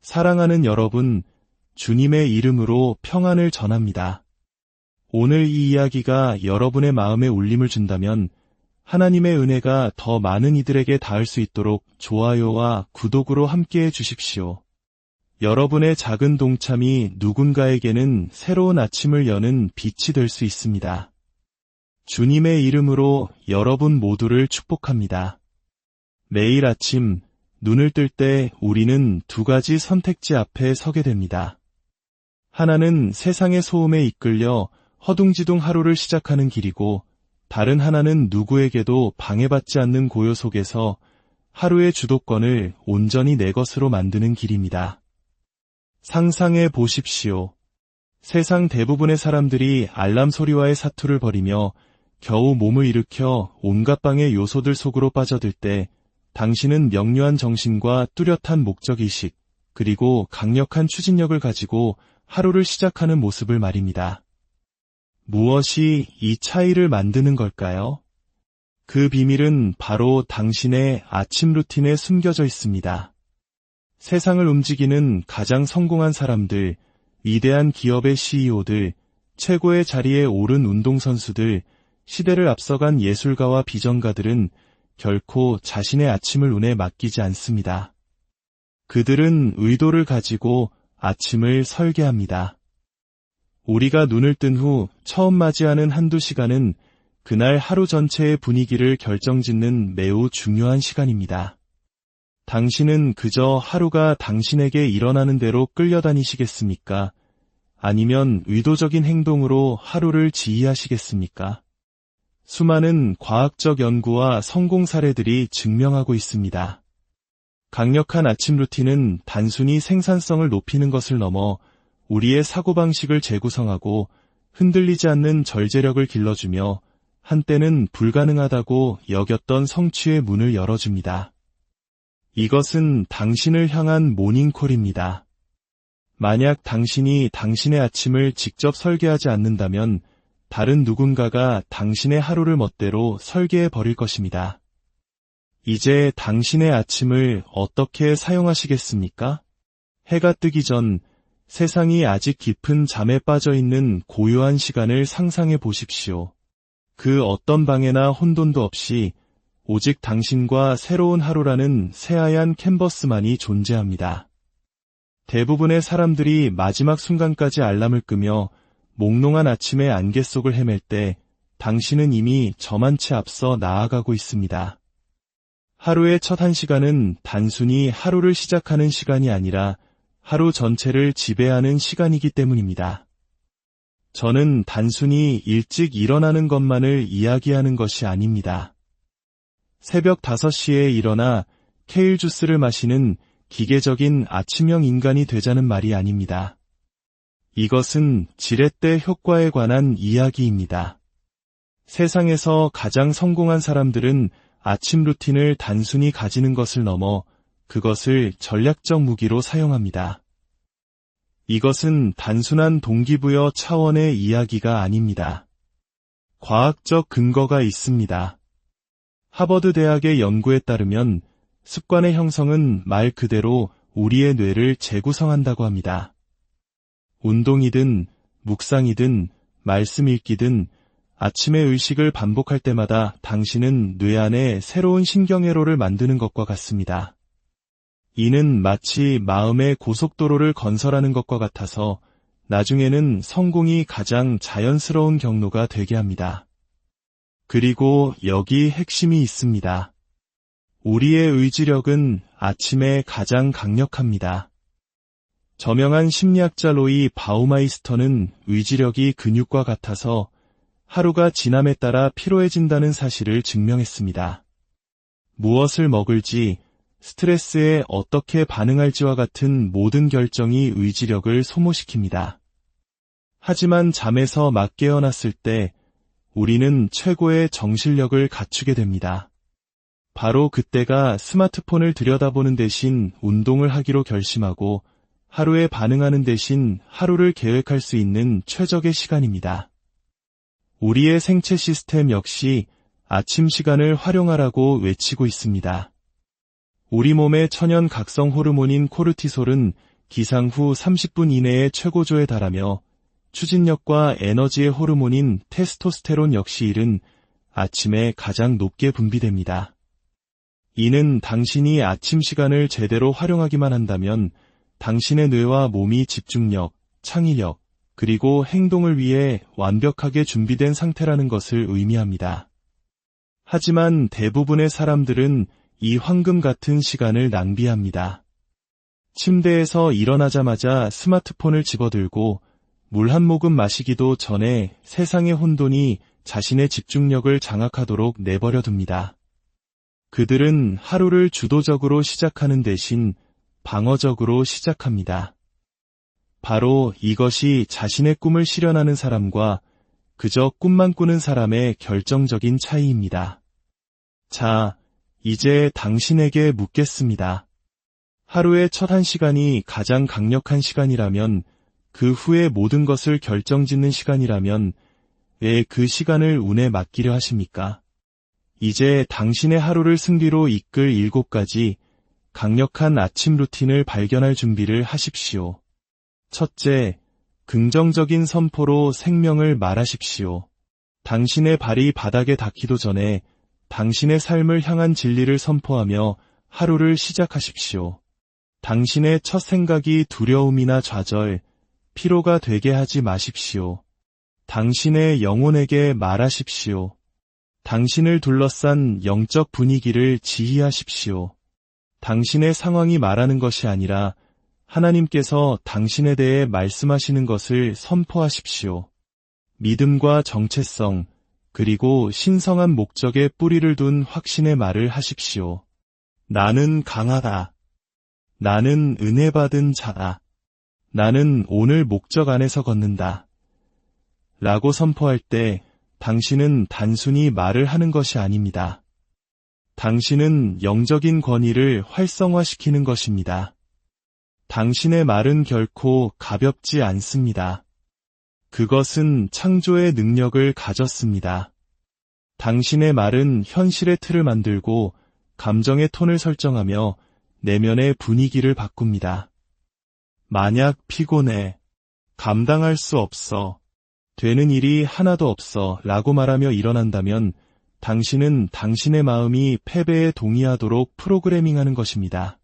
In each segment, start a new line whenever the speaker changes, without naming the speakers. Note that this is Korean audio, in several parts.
사랑하는 여러분, 주님의 이름으로 평안을 전합니다. 오늘 이 이야기가 여러분의 마음에 울림을 준다면 하나님의 은혜가 더 많은 이들에게 닿을 수 있도록 좋아요와 구독으로 함께해 주십시오. 여러분의 작은 동참이 누군가에게는 새로운 아침을 여는 빛이 될 수 있습니다. 주님의 이름으로 여러분 모두를 축복합니다. 매일 아침 눈을 뜰 때 우리는 두 가지 선택지 앞에 서게 됩니다. 하나는 세상의 소음에 이끌려 허둥지둥 하루를 시작하는 길이고, 다른 하나는 누구에게도 방해받지 않는 고요 속에서 하루의 주도권을 온전히 내 것으로 만드는 길입니다. 상상해 보십시오. 세상 대부분의 사람들이 알람 소리와의 사투를 벌이며 겨우 몸을 일으켜 온갖 방해 요소들 속으로 빠져들 때 당신은 명료한 정신과 뚜렷한 목적의식, 그리고 강력한 추진력을 가지고 하루를 시작하는 모습을 말입니다. 무엇이 이 차이를 만드는 걸까요? 그 비밀은 바로 당신의 아침 루틴에 숨겨져 있습니다. 세상을 움직이는 가장 성공한 사람들, 위대한 기업의 CEO들, 최고의 자리에 오른 운동선수들, 시대를 앞서간 예술가와 비전가들은 결코 자신의 아침을 운에 맡기지 않습니다. 그들은 의도를 가지고 아침을 설계합니다. 우리가 눈을 뜬 후 처음 맞이하는 한두 시간은 그날 하루 전체의 분위기를 결정짓는 매우 중요한 시간입니다. 당신은 그저 하루가 당신에게 일어나는 대로 끌려다니시겠습니까? 아니면 의도적인 행동으로 하루를 지휘하시겠습니까? 수많은 과학적 연구와 성공 사례들이 증명하고 있습니다. 강력한 아침 루틴은 단순히 생산성을 높이는 것을 넘어 우리의 사고방식을 재구성하고 흔들리지 않는 절제력을 길러주며 한때는 불가능하다고 여겼던 성취의 문을 열어줍니다. 이것은 당신을 향한 모닝콜입니다. 만약 당신이 당신의 아침을 직접 설계하지 않는다면 다른 누군가가 당신의 하루를 멋대로 설계해 버릴 것입니다. 이제 당신의 아침을 어떻게 사용하시겠습니까? 해가 뜨기 전 세상이 아직 깊은 잠에 빠져 있는 고요한 시간을 상상해 보십시오. 그 어떤 방해나 혼돈도 없이 오직 당신과 새로운 하루라는 새하얀 캔버스만이 존재합니다. 대부분의 사람들이 마지막 순간까지 알람을 끄며 몽롱한 아침의 안개 속을 헤맬 때 당신은 이미 저만치 앞서 나아가고 있습니다. 하루의 첫 1시간은 단순히 하루를 시작하는 시간이 아니라 하루 전체를 지배하는 시간이기 때문입니다. 저는 단순히 일찍 일어나는 것만을 이야기하는 것이 아닙니다. 새벽 5시에 일어나 케일 주스를 마시는 기계적인 아침형 인간이 되자는 말이 아닙니다. 이것은 지렛대 효과에 관한 이야기입니다. 세상에서 가장 성공한 사람들은 아침 루틴을 단순히 가지는 것을 넘어 그것을 전략적 무기로 사용합니다. 이것은 단순한 동기부여 차원의 이야기가 아닙니다. 과학적 근거가 있습니다. 하버드 대학의 연구에 따르면 습관의 형성은 말 그대로 우리의 뇌를 재구성한다고 합니다. 운동이든 묵상이든 말씀 읽기든 아침의 의식을 반복할 때마다 당신은 뇌 안에 새로운 신경회로를 만드는 것과 같습니다. 이는 마치 마음의 고속도로를 건설하는 것과 같아서 나중에는 성공이 가장 자연스러운 경로가 되게 합니다. 그리고 여기 핵심이 있습니다. 우리의 의지력은 아침에 가장 강력합니다. 저명한 심리학자 로이 바우마이스터는 의지력이 근육과 같아서 하루가 지남에 따라 피로해진다는 사실을 증명했습니다. 무엇을 먹을지, 스트레스에 어떻게 반응할지와 같은 모든 결정이 의지력을 소모시킵니다. 하지만 잠에서 막 깨어났을 때 우리는 최고의 정신력을 갖추게 됩니다. 바로 그때가 스마트폰을 들여다보는 대신 운동을 하기로 결심하고 하루에 반응하는 대신 하루를 계획할 수 있는 최적의 시간입니다. 우리의 생체 시스템 역시 아침 시간을 활용하라고 외치고 있습니다. 우리 몸의 천연 각성 호르몬인 코르티솔은 기상 후 30분 이내에 최고조에 달하며 추진력과 에너지의 호르몬인 테스토스테론 역시 이른 아침에 가장 높게 분비됩니다. 이는 당신이 아침 시간을 제대로 활용하기만 한다면 당신의 뇌와 몸이 집중력, 창의력, 그리고 행동을 위해 완벽하게 준비된 상태라는 것을 의미합니다. 하지만 대부분의 사람들은 이 황금 같은 시간을 낭비합니다. 침대에서 일어나자마자 스마트폰을 집어들고 물 한 모금 마시기도 전에 세상의 혼돈이 자신의 집중력을 장악하도록 내버려 둡니다. 그들은 하루를 주도적으로 시작하는 대신 방어적으로 시작합니다. 바로 이것이 자신의 꿈을 실현하는 사람과 그저 꿈만 꾸는 사람의 결정적인 차이입니다. 자, 이제 당신에게 묻겠습니다. 하루의 첫 1시간이 가장 강력한 시간이라면, 그 후에 모든 것을 결정짓는 시간이라면 왜 그 시간을 운에 맡기려 하십니까? 이제 당신의 하루를 승리로 이끌 7가지 강력한 아침 루틴을 발견할 준비를 하십시오. 첫째, 긍정적인 선포로 생명을 말하십시오. 당신의 발이 바닥에 닿기도 전에 당신의 삶을 향한 진리를 선포하며 하루를 시작하십시오. 당신의 첫 생각이 두려움이나 좌절, 피로가 되게 하지 마십시오. 당신의 영혼에게 말하십시오. 당신을 둘러싼 영적 분위기를 지휘하십시오. 당신의 상황이 말하는 것이 아니라 하나님께서 당신에 대해 말씀하시는 것을 선포하십시오. 믿음과 정체성, 그리고 신성한 목적에 뿌리를 둔 확신의 말을 하십시오. 나는 강하다. 나는 은혜 받은 자다. 나는 오늘 목적 안에서 걷는다. 라고 선포할 때 당신은 단순히 말을 하는 것이 아닙니다. 당신은 영적인 권위를 활성화시키는 것입니다. 당신의 말은 결코 가볍지 않습니다. 그것은 창조의 능력을 가졌습니다. 당신의 말은 현실의 틀을 만들고 감정의 톤을 설정하며 내면의 분위기를 바꿉니다. 만약 피곤해, 감당할 수 없어, 되는 일이 하나도 없어 라고 말하며 일어난다면 당신은 당신의 마음이 패배에 동의하도록 프로그래밍하는 것입니다.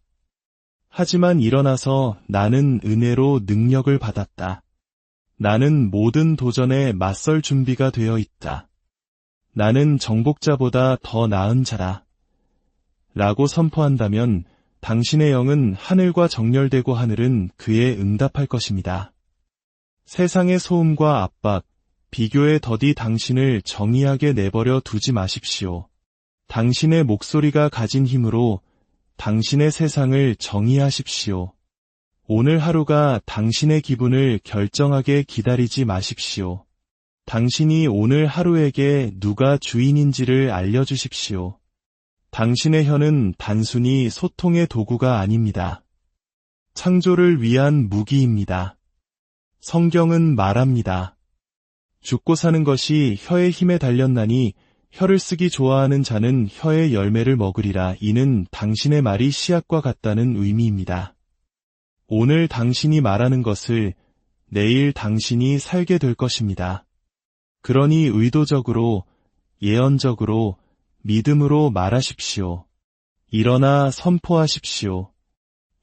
하지만 일어나서 나는 은혜로 능력을 받았다. 나는 모든 도전에 맞설 준비가 되어 있다. 나는 정복자보다 더 나은 자다. 라고 선포한다면 당신의 영은 하늘과 정렬되고 하늘은 그에 응답할 것입니다. 세상의 소음과 압박, 비교의 더디 당신을 정의하게 내버려 두지 마십시오. 당신의 목소리가 가진 힘으로 당신의 세상을 정의하십시오. 오늘 하루가 당신의 기분을 결정하게 기다리지 마십시오. 당신이 오늘 하루에게 누가 주인인지를 알려주십시오. 당신의 혀는 단순히 소통의 도구가 아닙니다. 창조를 위한 무기입니다. 성경은 말합니다. 죽고 사는 것이 혀의 힘에 달렸나니 혀를 쓰기 좋아하는 자는 혀의 열매를 먹으리라. 이는 당신의 말이 씨앗과 같다는 의미입니다. 오늘 당신이 말하는 것을 내일 당신이 살게 될 것입니다. 그러니 의도적으로, 예언적으로, 믿음으로 말하십시오. 일어나 선포하십시오.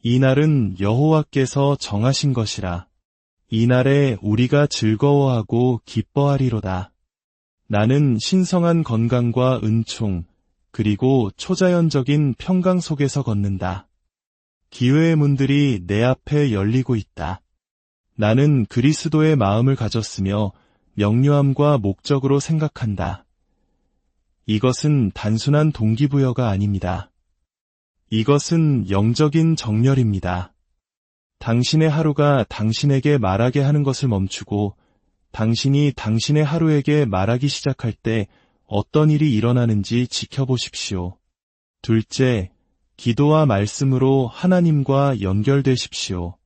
이 날은 여호와께서 정하신 것이라. 이 날에 우리가 즐거워하고 기뻐하리로다. 나는 신성한 건강과 은총, 그리고 초자연적인 평강 속에서 걷는다. 기회의 문들이 내 앞에 열리고 있다. 나는 그리스도의 마음을 가졌으며 명료함과 목적으로 생각한다. 이것은 단순한 동기부여가 아닙니다. 이것은 영적인 정렬입니다. 당신의 하루가 당신에게 말하게 하는 것을 멈추고 당신이 당신의 하루에게 말하기 시작할 때 어떤 일이 일어나는지 지켜보십시오. 둘째, 기도와 말씀으로 하나님과 연결되십시오.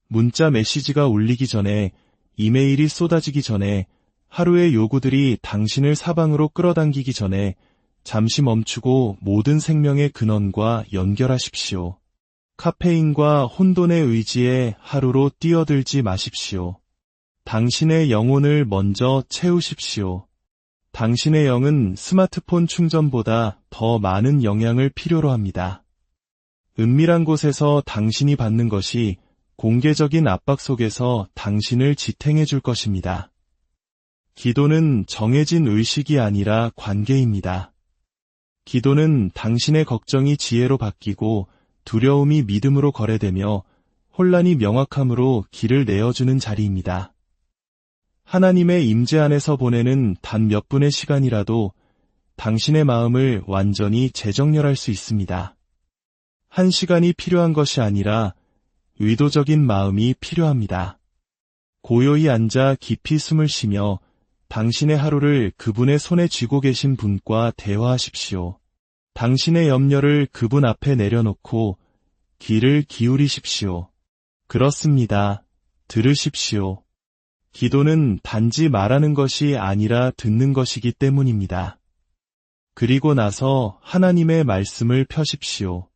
문자 메시지가 울리기 전에, 이메일이 쏟아지기 전에, 하루의 요구들이 당신을 사방으로 끌어당기기 전에 잠시 멈추고 모든 생명의 근원과 연결하십시오. 카페인과 혼돈의 의지에 하루로 뛰어들지 마십시오. 당신의 영혼을 먼저 채우십시오. 당신의 영은 스마트폰 충전보다 더 많은 영향을 필요로 합니다. 은밀한 곳에서 당신이 받는 것이 공개적인 압박 속에서 당신을 지탱해 줄 것입니다. 기도는 정해진 의식이 아니라 관계입니다. 기도는 당신의 걱정이 지혜로 바뀌고 두려움이 믿음으로 거래되며 혼란이 명확함으로 길을 내어주는 자리입니다. 하나님의 임재 안에서 보내는 단 몇 분의 시간이라도 당신의 마음을 완전히 재정렬할 수 있습니다. 한 시간이 필요한 것이 아니라 의도적인 마음이 필요합니다. 고요히 앉아 깊이 숨을 쉬며 당신의 하루를 그분의 손에 쥐고 계신 분과 대화하십시오. 당신의 염려를 그분 앞에 내려놓고 귀를 기울이십시오. 그렇습니다. 들으십시오. 기도는 단지 말하는 것이 아니라 듣는 것이기 때문입니다. 그리고 나서 하나님의 말씀을 펴십시오.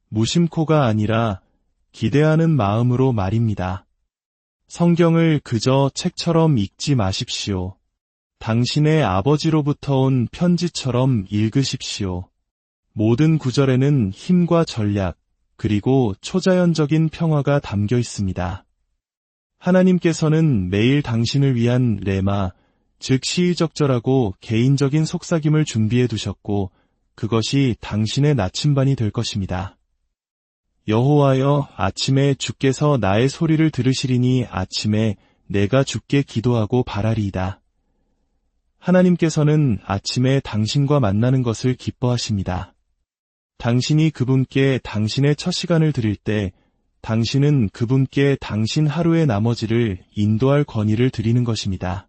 무심코가 아니라 기대하는 마음으로 말입니다. 성경을 그저 책처럼 읽지 마십시오. 당신의 아버지로부터 온 편지처럼 읽으십시오. 모든 구절에는 힘과 전략, 그리고 초자연적인 평화가 담겨 있습니다. 하나님께서는 매일 당신을 위한 레마, 즉 시의적절하고 개인적인 속삭임을 준비해 두셨고 그것이 당신의 나침반이 될 것입니다. 여호와여, 아침에 주께서 나의 소리를 들으시리니 아침에 내가 주께 기도하고 바라리이다. 하나님께서는 아침에 당신과 만나는 것을 기뻐하십니다. 당신이 그분께 당신의 첫 시간을 드릴 때 당신은 그분께 당신 하루의 나머지를 인도할 권위를 드리는 것입니다.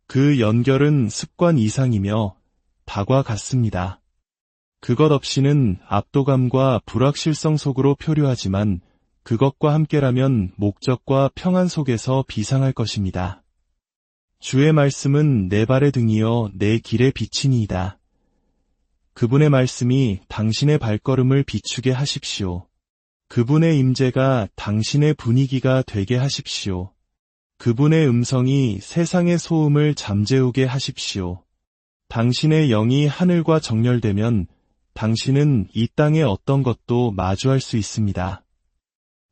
그 연결은 습관 이상이며 닭과 같습니다. 그것 없이는 압도감과 불확실성 속으로 표류하지만 그것과 함께라면 목적과 평안 속에서 비상할 것입니다. 주의 말씀은 내 발의 등이요 내 길의 빛이니이다. 그분의 말씀이 당신의 발걸음을 비추게 하십시오. 그분의 임재가 당신의 분위기가 되게 하십시오. 그분의 음성이 세상의 소음을 잠재우게 하십시오. 당신의 영이 하늘과 정렬되면 당신은 이 땅의 어떤 것도 마주할 수 있습니다.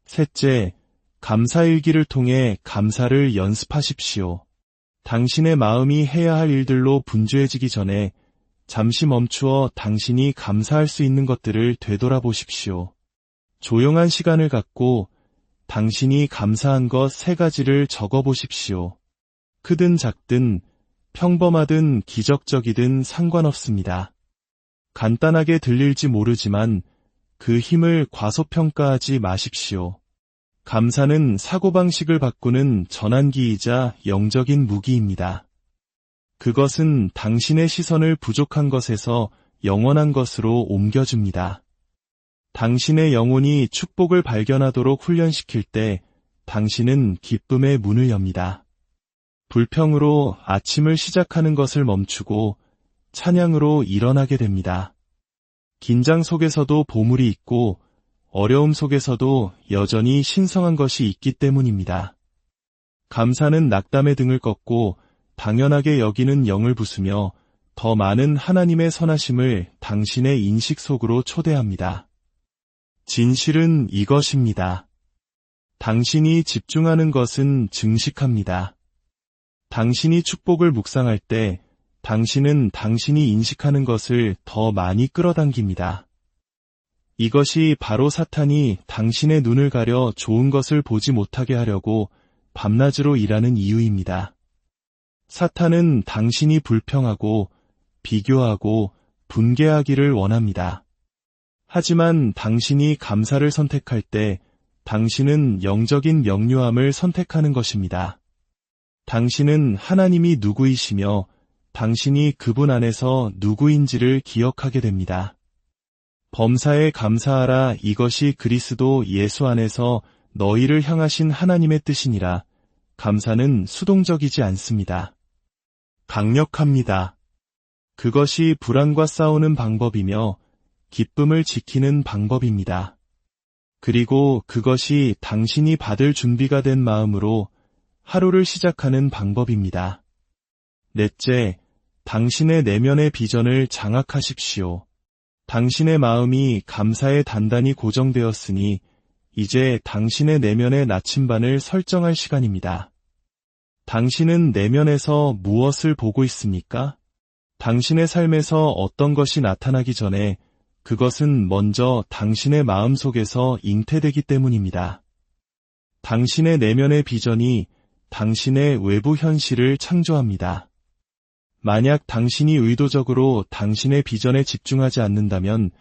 셋째, 감사일기를 통해 감사를 연습하십시오. 당신의 마음이 해야 할 일들로 분주해지기 전에 잠시 멈추어 당신이 감사할 수 있는 것들을 되돌아보십시오. 조용한 시간을 갖고 당신이 감사한 것 3가지를 적어보십시오. 크든 작든 평범하든 기적적이든 상관없습니다. 간단하게 들릴지 모르지만 그 힘을 과소평가하지 마십시오. 감사는 사고방식을 바꾸는 전환기이자 영적인 무기입니다. 그것은 당신의 시선을 부족한 것에서 영원한 것으로 옮겨줍니다. 당신의 영혼이 축복을 발견하도록 훈련시킬 때 당신은 기쁨의 문을 엽니다. 불평으로 아침을 시작하는 것을 멈추고 찬양으로 일어나게 됩니다. 긴장 속에서도 보물이 있고 어려움 속에서도 여전히 신성한 것이 있기 때문입니다. 감사는 낙담의 등을 꺾고 당연하게 여기는 영을 부수며 더 많은 하나님의 선하심을 당신의 인식 속으로 초대합니다. 진실은 이것입니다. 당신이 집중하는 것은 증식합니다. 당신이 축복을 묵상할 때 당신은 당신이 인식하는 것을 더 많이 끌어당깁니다. 이것이 바로 사탄이 당신의 눈을 가려 좋은 것을 보지 못하게 하려고 밤낮으로 일하는 이유입니다. 사탄은 당신이 불평하고 비교하고 분개하기를 원합니다. 하지만 당신이 감사를 선택할 때 당신은 영적인 명료함을 선택하는 것입니다. 당신은 하나님이 누구이시며 당신이 그분 안에서 누구인지를 기억하게 됩니다. 범사에 감사하라. 이것이 그리스도 예수 안에서 너희를 향하신 하나님의 뜻이니라. 감사는 수동적이지 않습니다. 강력합니다. 그것이 불안과 싸우는 방법이며 기쁨을 지키는 방법입니다. 그리고 그것이 당신이 받을 준비가 된 마음으로 하루를 시작하는 방법입니다. 넷째, 당신의 내면의 비전을 장악하십시오. 당신의 마음이 감사에 단단히 고정되었으니 이제 당신의 내면의 나침반을 설정할 시간입니다. 당신은 내면에서 무엇을 보고 있습니까? 당신의 삶에서 어떤 것이 나타나기 전에 그것은 먼저 당신의 마음 속에서 잉태되기 때문입니다. 당신의 내면의 비전이 당신의 외부 현실을 창조합니다. 만약 당신이 의도적으로 당신의 비전에 집중하지 않는다면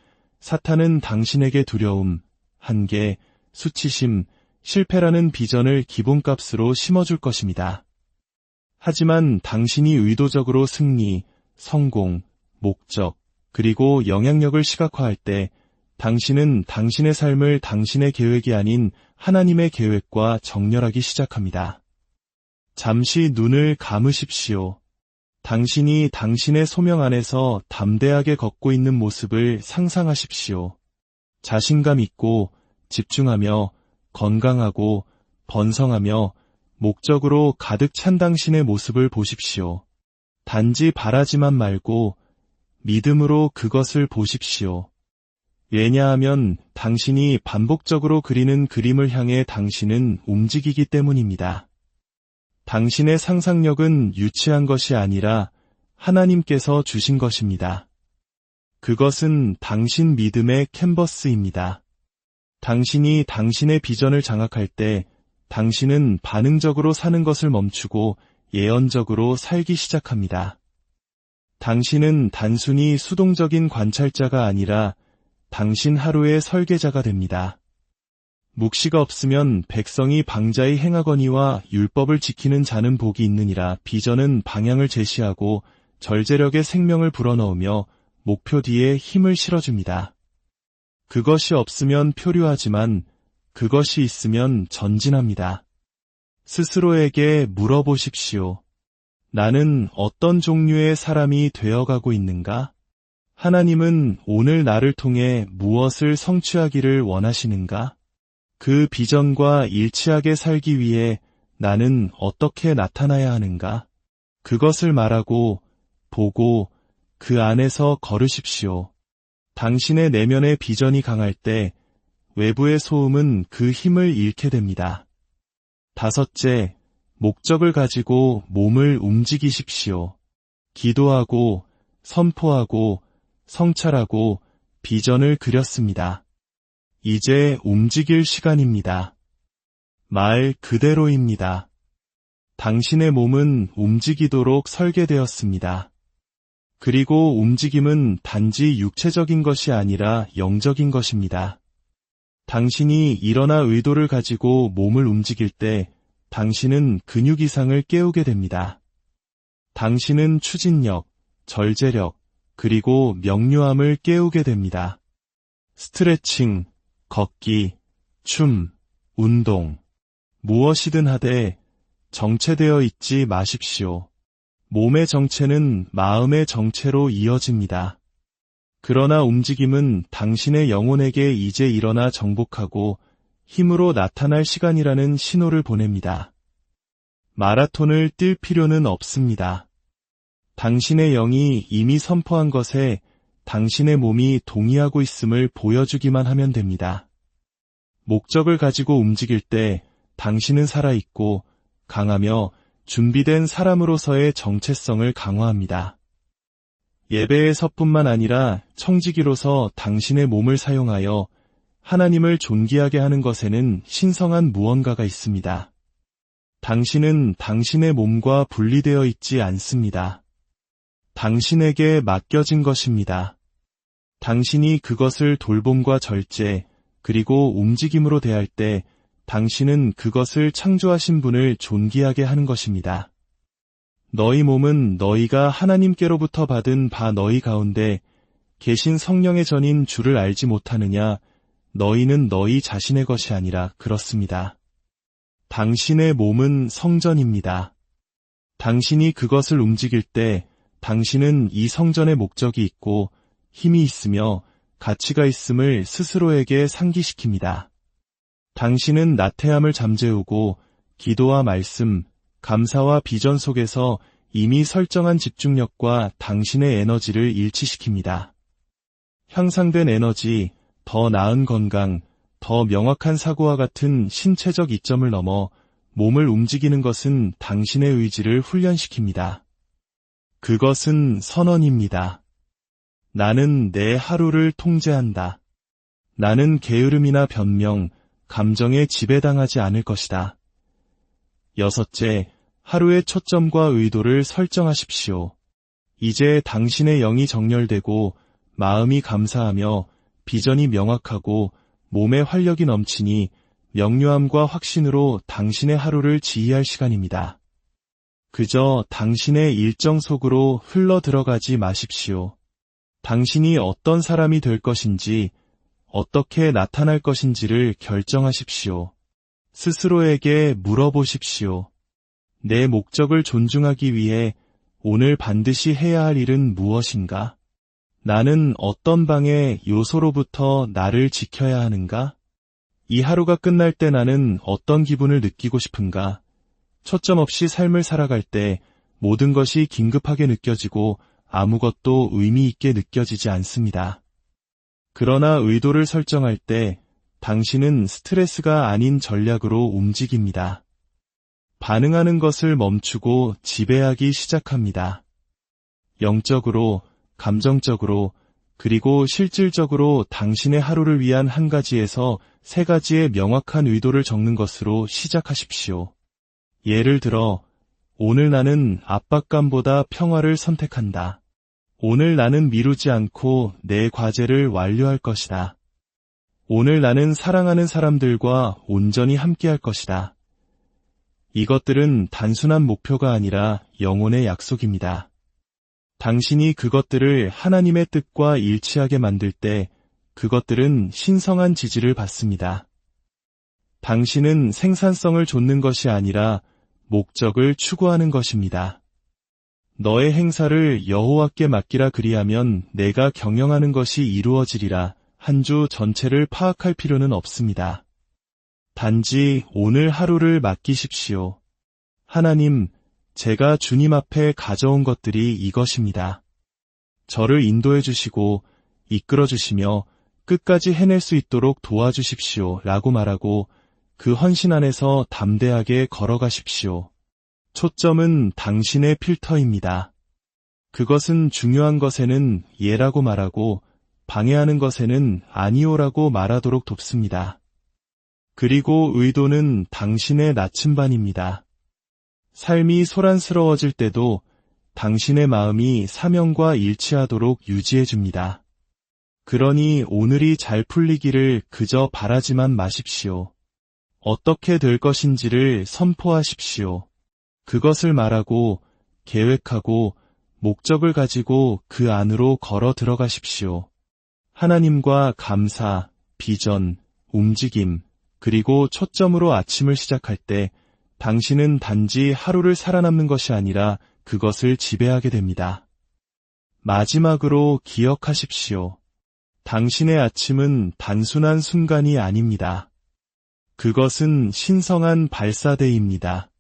사탄은 당신에게 두려움, 한계, 수치심, 실패라는 비전을 기본값으로 심어줄 것입니다. 하지만 당신이 의도적으로 승리, 성공, 목적, 그리고 영향력을 시각화할 때 당신은 당신의 삶을 당신의 계획이 아닌 하나님의 계획과 정렬하기 시작합니다. 잠시 눈을 감으십시오. 당신이 당신의 소명 안에서 담대하게 걷고 있는 모습을 상상하십시오. 자신감 있고 집중하며 건강하고 번성하며 목적으로 가득 찬 당신의 모습을 보십시오. 단지 바라지만 말고 믿음으로 그것을 보십시오. 왜냐하면 당신이 반복적으로 그리는 그림을 향해 당신은 움직이기 때문입니다. 당신의 상상력은 유치한 것이 아니라 하나님께서 주신 것입니다. 그것은 당신 믿음의 캔버스입니다. 당신이 당신의 비전을 장악할 때 당신은 반응적으로 사는 것을 멈추고 예언적으로 살기 시작합니다. 당신은 단순히 수동적인 관찰자가 아니라 당신 하루의 설계자가 됩니다. 묵시가 없으면 백성이 방자히 행하거니와 율법을 지키는 자는 복이 있느니라. 비전은 방향을 제시하고 절제력의 생명을 불어넣으며 목표 뒤에 힘을 실어줍니다. 그것이 없으면 표류하지만 그것이 있으면 전진합니다. 스스로에게 물어보십시오. 나는 어떤 종류의 사람이 되어가고 있는가? 하나님은 오늘 나를 통해 무엇을 성취하기를 원하시는가? 그 비전과 일치하게 살기 위해 나는 어떻게 나타나야 하는가? 그것을 말하고, 보고, 그 안에서 걸으십시오. 당신의 내면의 비전이 강할 때 외부의 소음은 그 힘을 잃게 됩니다. 다섯째, 목적을 가지고 몸을 움직이십시오. 기도하고, 선포하고, 성찰하고, 비전을 그렸습니다. 이제 움직일 시간입니다. 말 그대로입니다. 당신의 몸은 움직이도록 설계되었습니다. 그리고 움직임은 단지 육체적인 것이 아니라 영적인 것입니다. 당신이 일어나 의도를 가지고 몸을 움직일 때 당신은 근육 이상을 깨우게 됩니다. 당신은 추진력, 절제력, 그리고 명료함을 깨우게 됩니다. 스트레칭, 걷기, 춤, 운동, 무엇이든 하되 정체되어 있지 마십시오. 몸의 정체는 마음의 정체로 이어집니다. 그러나 움직임은 당신의 영혼에게 이제 일어나 정복하고 힘으로 나타날 시간이라는 신호를 보냅니다. 마라톤을 뛸 필요는 없습니다. 당신의 영이 이미 선포한 것에 당신의 몸이 동의하고 있음을 보여주기만 하면 됩니다. 목적을 가지고 움직일 때 당신은 살아있고 강하며 준비된 사람으로서의 정체성을 강화합니다. 예배에서뿐만 아니라 청지기로서 당신의 몸을 사용하여 하나님을 존귀하게 하는 것에는 신성한 무언가가 있습니다. 당신은 당신의 몸과 분리되어 있지 않습니다. 당신에게 맡겨진 것입니다. 당신이 그것을 돌봄과 절제, 그리고 움직임으로 대할 때 당신은 그것을 창조하신 분을 존귀하게 하는 것입니다. 너희 몸은 너희가 하나님께로부터 받은 바 너희 가운데 계신 성령의 전인 주를 알지 못하느냐? 너희는 너희 자신의 것이 아니라 그렇습니다. 당신의 몸은 성전입니다. 당신이 그것을 움직일 때 당신은 이 성전의 목적이 있고 힘이 있으며 가치가 있음을 스스로에게 상기시킵니다. 당신은 나태함을 잠재우고 기도와 말씀, 감사와 비전 속에서 이미 설정한 집중력과 당신의 에너지를 일치시킵니다. 향상된 에너지, 더 나은 건강, 더 명확한 사고와 같은 신체적 이점을 넘어 몸을 움직이는 것은 당신의 의지를 훈련시킵니다. 그것은 선언입니다. 나는 내 하루를 통제한다. 나는 게으름이나 변명, 감정에 지배당하지 않을 것이다. 여섯째, 하루의 초점과 의도를 설정하십시오. 이제 당신의 영이 정렬되고 마음이 감사하며 비전이 명확하고 몸에 활력이 넘치니 명료함과 확신으로 당신의 하루를 지휘할 시간입니다. 그저 당신의 일정 속으로 흘러 들어가지 마십시오. 당신이 어떤 사람이 될 것인지, 어떻게 나타날 것인지를 결정하십시오. 스스로에게 물어보십시오. 내 목적을 존중하기 위해 오늘 반드시 해야 할 일은 무엇인가? 나는 어떤 방해 요소로부터 나를 지켜야 하는가? 이 하루가 끝날 때 나는 어떤 기분을 느끼고 싶은가? 초점 없이 삶을 살아갈 때 모든 것이 긴급하게 느껴지고 아무것도 의미 있게 느껴지지 않습니다. 그러나 의도를 설정할 때 당신은 스트레스가 아닌 전략으로 움직입니다. 반응하는 것을 멈추고 지배하기 시작합니다. 영적으로, 감정적으로, 그리고 실질적으로 당신의 하루를 위한 한 가지에서 세 가지의 명확한 의도를 적는 것으로 시작하십시오. 예를 들어, 오늘 나는 압박감보다 평화를 선택한다. 오늘 나는 미루지 않고 내 과제를 완료할 것이다. 오늘 나는 사랑하는 사람들과 온전히 함께할 것이다. 이것들은 단순한 목표가 아니라 영혼의 약속입니다. 당신이 그것들을 하나님의 뜻과 일치하게 만들 때 그것들은 신성한 지지를 받습니다. 당신은 생산성을 좇는 것이 아니라 목적을 추구하는 것입니다. 너의 행사를 여호와께 맡기라 그리하면 내가 경영하는 것이 이루어지리라. 한 주 전체를 파악할 필요는 없습니다. 단지 오늘 하루를 맡기십시오. 하나님, 제가 주님 앞에 가져온 것들이 이것입니다. 저를 인도해 주시고 이끌어 주시며 끝까지 해낼 수 있도록 도와주십시오. 라고 말하고 그 헌신 안에서 담대하게 걸어가십시오. 초점은 당신의 필터입니다. 그것은 중요한 것에는 예라고 말하고 방해하는 것에는 아니오라고 말하도록 돕습니다. 그리고 의도는 당신의 나침반입니다. 삶이 소란스러워질 때도 당신의 마음이 사명과 일치하도록 유지해줍니다. 그러니 오늘이 잘 풀리기를 그저 바라지만 마십시오. 어떻게 될 것인지를 선포하십시오. 그것을 말하고 계획하고 목적을 가지고 그 안으로 걸어 들어가십시오. 하나님과 감사, 비전, 움직임, 그리고 초점으로 아침을 시작할 때 당신은 단지 하루를 살아남는 것이 아니라 그것을 지배하게 됩니다. 마지막으로 기억하십시오. 당신의 아침은 단순한 순간이 아닙니다. 그것은 신성한 발사대입니다.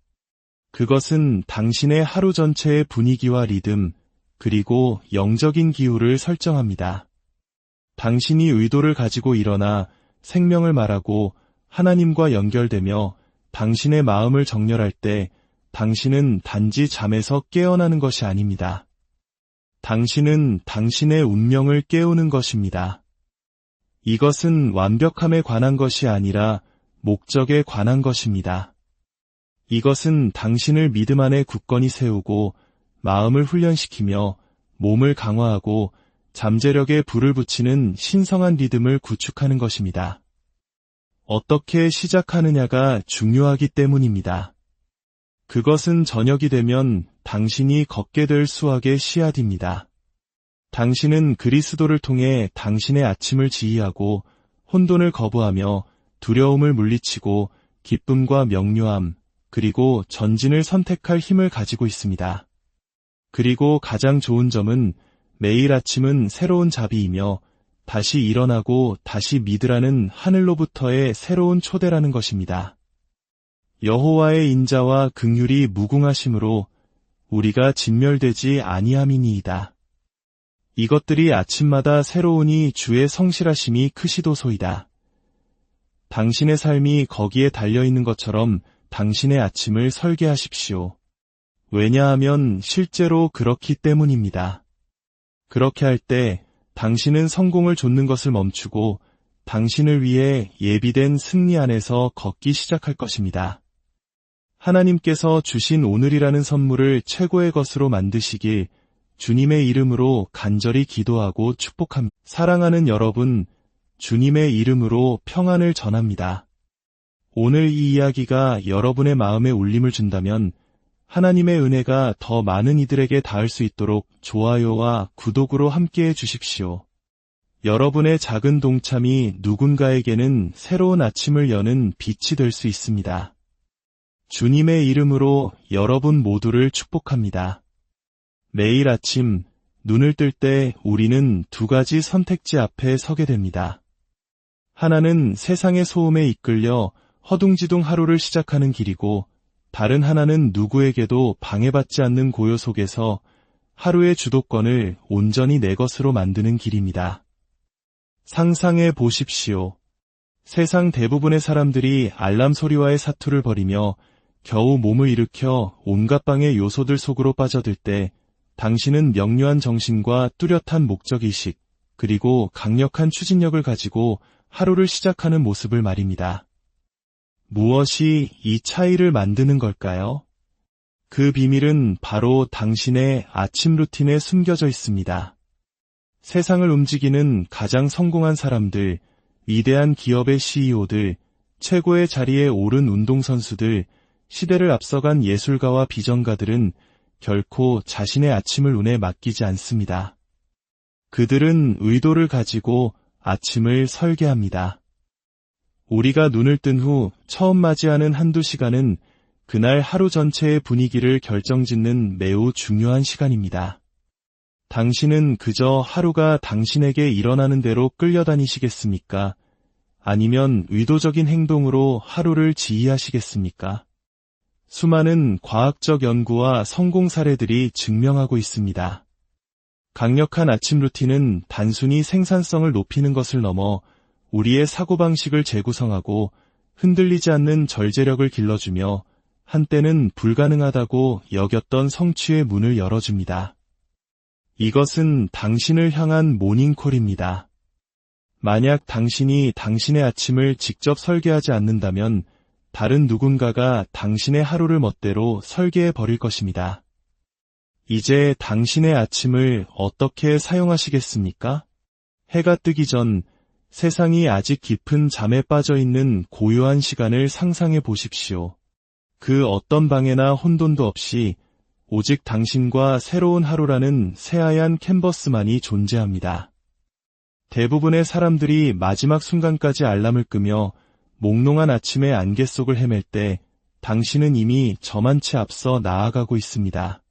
그것은 당신의 하루 전체의 분위기와 리듬, 그리고 영적인 기후를 설정합니다. 당신이 의도를 가지고 일어나 생명을 말하고 하나님과 연결되며 당신의 마음을 정렬할 때 당신은 단지 잠에서 깨어나는 것이 아닙니다. 당신은 당신의 운명을 깨우는 것입니다. 이것은 완벽함에 관한 것이 아니라 목적에 관한 것입니다. 이것은 당신을 믿음 안에 굳건히 세우고 마음을 훈련시키며 몸을 강화하고 잠재력에 불을 붙이는 신성한 리듬을 구축하는 것입니다. 어떻게 시작하느냐가 중요하기 때문입니다. 그것은 저녁이 되면 당신이 걷게 될 수확의 씨앗입니다. 당신은 그리스도를 통해 당신의 아침을 지휘하고 혼돈을 거부하며 두려움을 물리치고 기쁨과 명료함, 그리고 전진을 선택할 힘을 가지고 있습니다. 그리고 가장 좋은 점은 매일 아침은 새로운 자비이며 다시 일어나고 다시 믿으라는 하늘로부터의 새로운 초대라는 것입니다. 여호와의 인자와 긍휼이 무궁하심으로 우리가 진멸되지 아니함이니이다. 이것들이 아침마다 새로우니 주의 성실하심이 크시도소이다. 당신의 삶이 거기에 달려있는 것처럼 당신의 아침을 설계하십시오. 왜냐하면 실제로 그렇기 때문입니다. 그렇게 할 때 당신은 성공을 좇는 것을 멈추고 당신을 위해 예비된 승리 안에서 걷기 시작할 것입니다. 하나님께서 주신 오늘이라는 선물을 최고의 것으로 만드시길 주님의 이름으로 간절히 기도하고 축복합니다. 사랑하는 여러분, 주님의 이름으로 평안을 전합니다. 오늘 이 이야기가 여러분의 마음에 울림을 준다면 하나님의 은혜가 더 많은 이들에게 닿을 수 있도록 좋아요와 구독으로 함께해 주십시오. 여러분의 작은 동참이 누군가에게는 새로운 아침을 여는 빛이 될 수 있습니다. 주님의 이름으로 여러분 모두를 축복합니다. 매일 아침 눈을 뜰 때 우리는 두 가지 선택지 앞에 서게 됩니다. 하나는 세상의 소음에 이끌려 허둥지둥 하루를 시작하는 길이고 다른 하나는 누구에게도 방해받지 않는 고요 속에서 하루의 주도권을 온전히 내 것으로 만드는 길입니다. 상상해 보십시오. 세상 대부분의 사람들이 알람 소리와의 사투를 벌이며 겨우 몸을 일으켜 온갖 방해 요소들 속으로 빠져들 때 당신은 명료한 정신과 뚜렷한 목적의식 그리고 강력한 추진력을 가지고 하루를 시작하는 모습을 말입니다. 무엇이 이 차이를 만드는 걸까요? 그 비밀은 바로 당신의 아침 루틴에 숨겨져 있습니다. 세상을 움직이는 가장 성공한 사람들, 위대한 기업의 CEO들, 최고의 자리에 오른 운동선수들, 시대를 앞서간 예술가와 비전가들은 결코 자신의 아침을 운에 맡기지 않습니다. 그들은 의도를 가지고 아침을 설계합니다. 우리가 눈을 뜬 후 처음 맞이하는 한두 시간은 그날 하루 전체의 분위기를 결정짓는 매우 중요한 시간입니다. 당신은 그저 하루가 당신에게 일어나는 대로 끌려다니시겠습니까? 아니면 의도적인 행동으로 하루를 지휘하시겠습니까? 수많은 과학적 연구와 성공 사례들이 증명하고 있습니다. 강력한 아침 루틴은 단순히 생산성을 높이는 것을 넘어 우리의 사고방식을 재구성하고 흔들리지 않는 절제력을 길러주며 한때는 불가능하다고 여겼던 성취의 문을 열어줍니다. 이것은 당신을 향한 모닝콜입니다. 만약 당신이 당신의 아침을 직접 설계하지 않는다면 다른 누군가가 당신의 하루를 멋대로 설계해 버릴 것입니다. 이제 당신의 아침을 어떻게 사용하시겠습니까? 해가 뜨기 전 세상이 아직 깊은 잠에 빠져 있는 고요한 시간을 상상해 보십시오. 그 어떤 방해나 혼돈도 없이 오직 당신과 새로운 하루라는 새하얀 캔버스만이 존재합니다. 대부분의 사람들이 마지막 순간까지 알람을 끄며 몽롱한 아침의 안개 속을 헤맬 때 당신은 이미 저만치 앞서 나아가고 있습니다.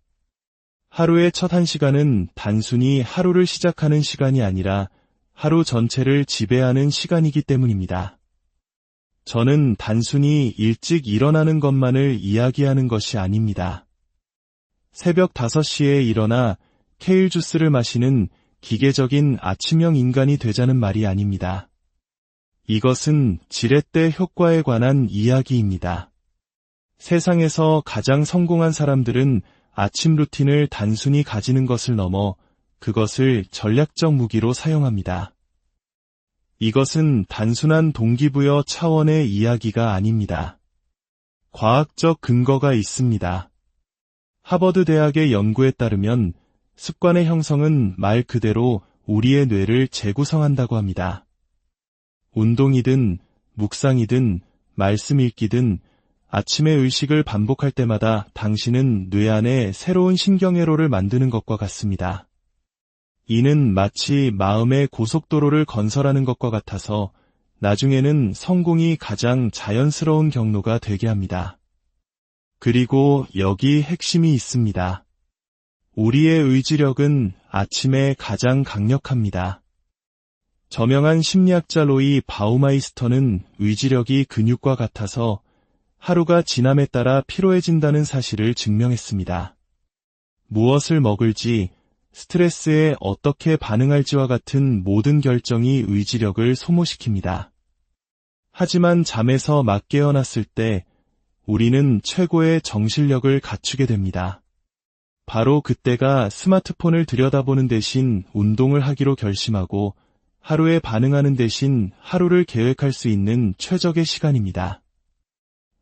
하루의 첫 1시간은 단순히 하루를 시작하는 시간이 아니라 하루 전체를 지배하는 시간이기 때문입니다. 저는 단순히 일찍 일어나는 것만을 이야기하는 것이 아닙니다. 새벽 5시에 일어나 케일 주스를 마시는 기계적인 아침형 인간이 되자는 말이 아닙니다. 이것은 지렛대 효과에 관한 이야기입니다. 세상에서 가장 성공한 사람들은 아침 루틴을 단순히 가지는 것을 넘어 그것을 전략적 무기로 사용합니다. 이것은 단순한 동기부여 차원의 이야기가 아닙니다. 과학적 근거가 있습니다. 하버드 대학의 연구에 따르면 습관의 형성은 말 그대로 우리의 뇌를 재구성한다고 합니다. 운동이든 묵상이든 말씀 읽기든 아침의 의식을 반복할 때마다 당신은 뇌 안에 새로운 신경회로를 만드는 것과 같습니다. 이는 마치 마음의 고속도로를 건설하는 것과 같아서 나중에는 성공이 가장 자연스러운 경로가 되게 합니다. 그리고 여기 핵심이 있습니다. 우리의 의지력은 아침에 가장 강력합니다. 저명한 심리학자 로이 바우마이스터는 의지력이 근육과 같아서 하루가 지남에 따라 피로해진다는 사실을 증명했습니다. 무엇을 먹을지, 스트레스에 어떻게 반응할지와 같은 모든 결정이 의지력을 소모시킵니다. 하지만 잠에서 막 깨어났을 때 우리는 최고의 정신력을 갖추게 됩니다. 바로 그때가 스마트폰을 들여다보는 대신 운동을 하기로 결심하고 하루에 반응하는 대신 하루를 계획할 수 있는 최적의 시간입니다.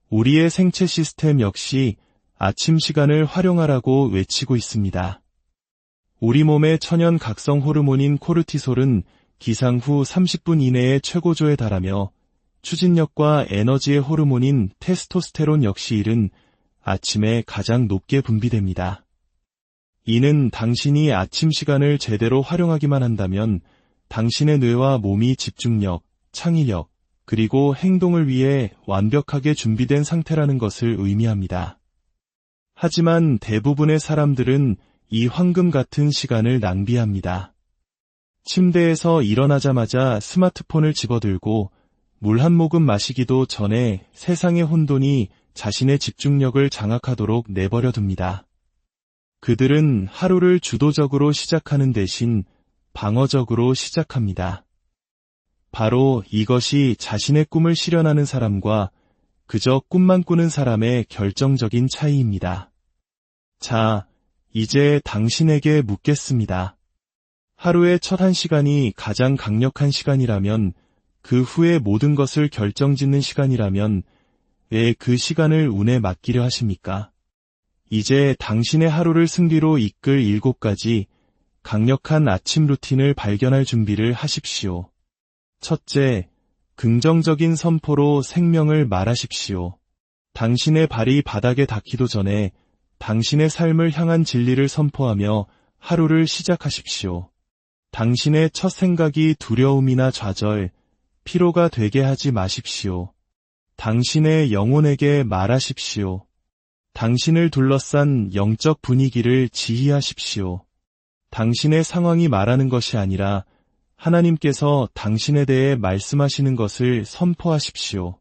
우리의 생체 시스템 역시 아침 시간을 활용하라고 외치고 있습니다. 우리 몸의 천연 각성 호르몬인 코르티솔은 기상 후 30분 이내에 최고조에 달하며 추진력과 에너지의 호르몬인 테스토스테론 역시 이른 아침에 가장 높게 분비됩니다. 이는 당신이 아침 시간을 제대로 활용하기만 한다면 당신의 뇌와 몸이 집중력, 창의력, 그리고 행동을 위해 완벽하게 준비된 상태라는 것을 의미합니다. 하지만 대부분의 사람들은 이 황금 같은 시간을 낭비합니다. 침대에서 일어나자마자 스마트폰을 집어들고 물 한 모금 마시기도 전에 세상의 혼돈이 자신의 집중력을 장악하도록 내버려 둡니다. 그들은 하루를 주도적으로 시작하는 대신 방어적으로 시작합니다. 바로 이것이 자신의 꿈을 실현하는 사람과 그저 꿈만 꾸는 사람의 결정적인 차이입니다. 자, 이제 당신에게 묻겠습니다. 하루의 첫 1시간이 가장 강력한 시간이라면, 그 후의 모든 것을 결정짓는 시간이라면 왜 그 시간을 운에 맡기려 하십니까? 이제 당신의 하루를 승리로 이끌 7가지 강력한 아침 루틴을 발견할 준비를 하십시오. 첫째, 긍정적인 선포로 생명을 말하십시오. 당신의 발이 바닥에 닿기도 전에 당신의 삶을 향한 진리를 선포하며 하루를 시작하십시오. 당신의 첫 생각이 두려움이나 좌절, 피로가 되게 하지 마십시오. 당신의 영혼에게 말하십시오. 당신을 둘러싼 영적 분위기를 지휘하십시오. 당신의 상황이 말하는 것이 아니라 하나님께서 당신에 대해 말씀하시는 것을 선포하십시오.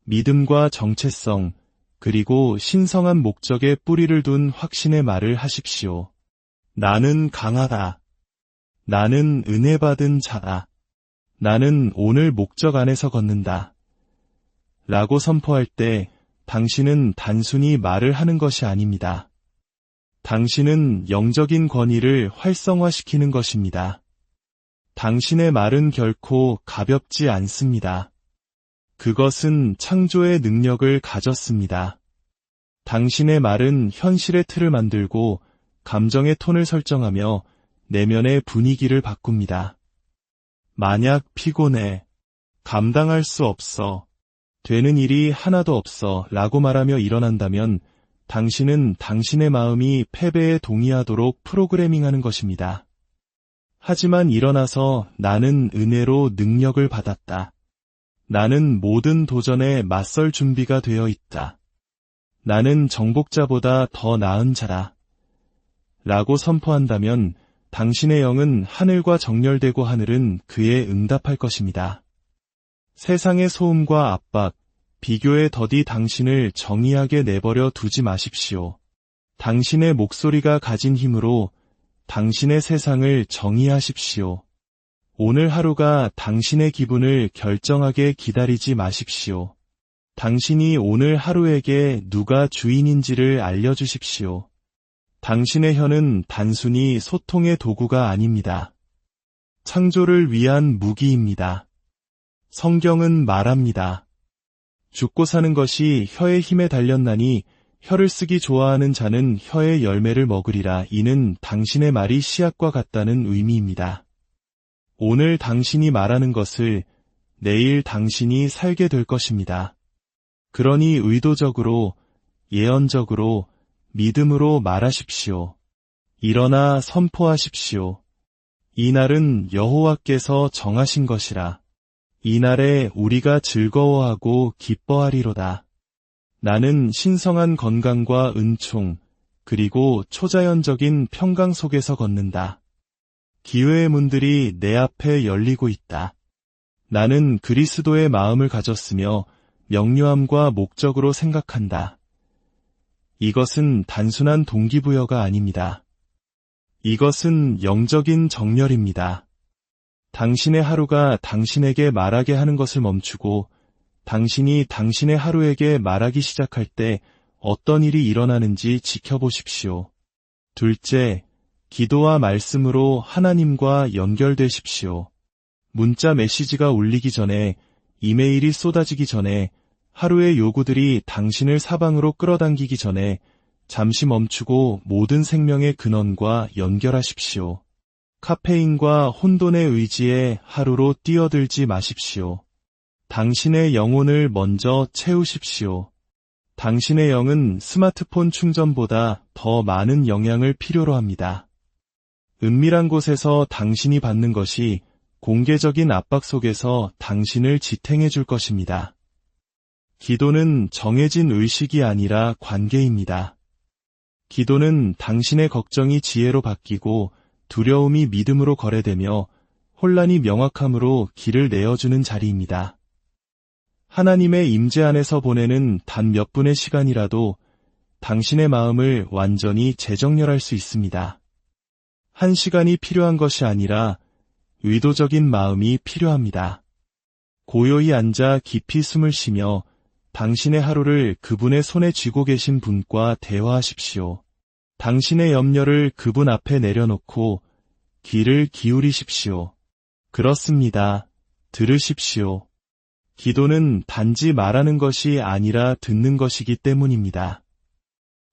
믿음과 정체성, 그리고 신성한 목적에 뿌리를 둔 확신의 말을 하십시오. 나는 강하다. 나는 은혜 받은 자다. 나는 오늘 목적 안에서 걷는다. 라고 선포할 때 당신은 단순히 말을 하는 것이 아닙니다. 당신은 영적인 권위를 활성화시키는 것입니다. 당신의 말은 결코 가볍지 않습니다. 그것은 창조의 능력을 가졌습니다. 당신의 말은 현실의 틀을 만들고 감정의 톤을 설정하며 내면의 분위기를 바꿉니다. 만약 피곤해, 감당할 수 없어, 되는 일이 하나도 없어 라고 말하며 일어난다면 당신은 당신의 마음이 패배에 동의하도록 프로그래밍하는 것입니다. 하지만 일어나서 나는 은혜로 능력을 받았다. 나는 모든 도전에 맞설 준비가 되어 있다. 나는 정복자보다 더 나은 자다. 라고 선포한다면 당신의 영은 하늘과 정렬되고 하늘은 그에 응답할 것입니다. 세상의 소음과 압박, 비교의 더디 당신을 정의하게 내버려 두지 마십시오. 당신의 목소리가 가진 힘으로 당신의 세상을 정의하십시오. 오늘 하루가 당신의 기분을 결정하게 기다리지 마십시오. 당신이 오늘 하루에게 누가 주인인지를 알려주십시오. 당신의 혀는 단순히 소통의 도구가 아닙니다. 창조를 위한 무기입니다. 성경은 말합니다. 죽고 사는 것이 혀의 힘에 달렸나니 혀를 쓰기 좋아하는 자는 혀의 열매를 먹으리라. 이는 당신의 말이 씨앗과 같다는 의미입니다. 오늘 당신이 말하는 것을 내일 당신이 살게 될 것입니다. 그러니 의도적으로, 예언적으로, 믿음으로 말하십시오. 일어나 선포하십시오. 이 날은 여호와께서 정하신 것이라. 이 날에 우리가 즐거워하고 기뻐하리로다. 나는 신성한 건강과 은총, 그리고 초자연적인 평강 속에서 걷는다. 기회의 문들이 내 앞에 열리고 있다. 나는 그리스도의 마음을 가졌으며 명료함과 목적으로 생각한다. 이것은 단순한 동기부여가 아닙니다. 이것은 영적인 정렬입니다. 당신의 하루가 당신에게 말하게 하는 것을 멈추고 당신이 당신의 하루에게 말하기 시작할 때 어떤 일이 일어나는지 지켜보십시오. 둘째, 기도와 말씀으로 하나님과 연결되십시오. 문자 메시지가 울리기 전에, 이메일이 쏟아지기 전에, 하루의 요구들이 당신을 사방으로 끌어당기기 전에 잠시 멈추고 모든 생명의 근원과 연결하십시오. 카페인과 혼돈의 의지에 하루로 뛰어들지 마십시오. 당신의 영혼을 먼저 채우십시오. 당신의 영은 스마트폰 충전보다 더 많은 영향을 필요로 합니다. 은밀한 곳에서 당신이 받는 것이 공개적인 압박 속에서 당신을 지탱해 줄 것입니다. 기도는 정해진 의식이 아니라 관계입니다. 기도는 당신의 걱정이 지혜로 바뀌고 두려움이 믿음으로 거래되며 혼란이 명확함으로 길을 내어주는 자리입니다. 하나님의 임재 안에서 보내는 단 몇 분의 시간이라도 당신의 마음을 완전히 재정렬할 수 있습니다. 한 시간이 필요한 것이 아니라 의도적인 마음이 필요합니다. 고요히 앉아 깊이 숨을 쉬며 당신의 하루를 그분의 손에 쥐고 계신 분과 대화하십시오. 당신의 염려를 그분 앞에 내려놓고 귀를 기울이십시오. 그렇습니다. 들으십시오. 기도는 단지 말하는 것이 아니라 듣는 것이기 때문입니다.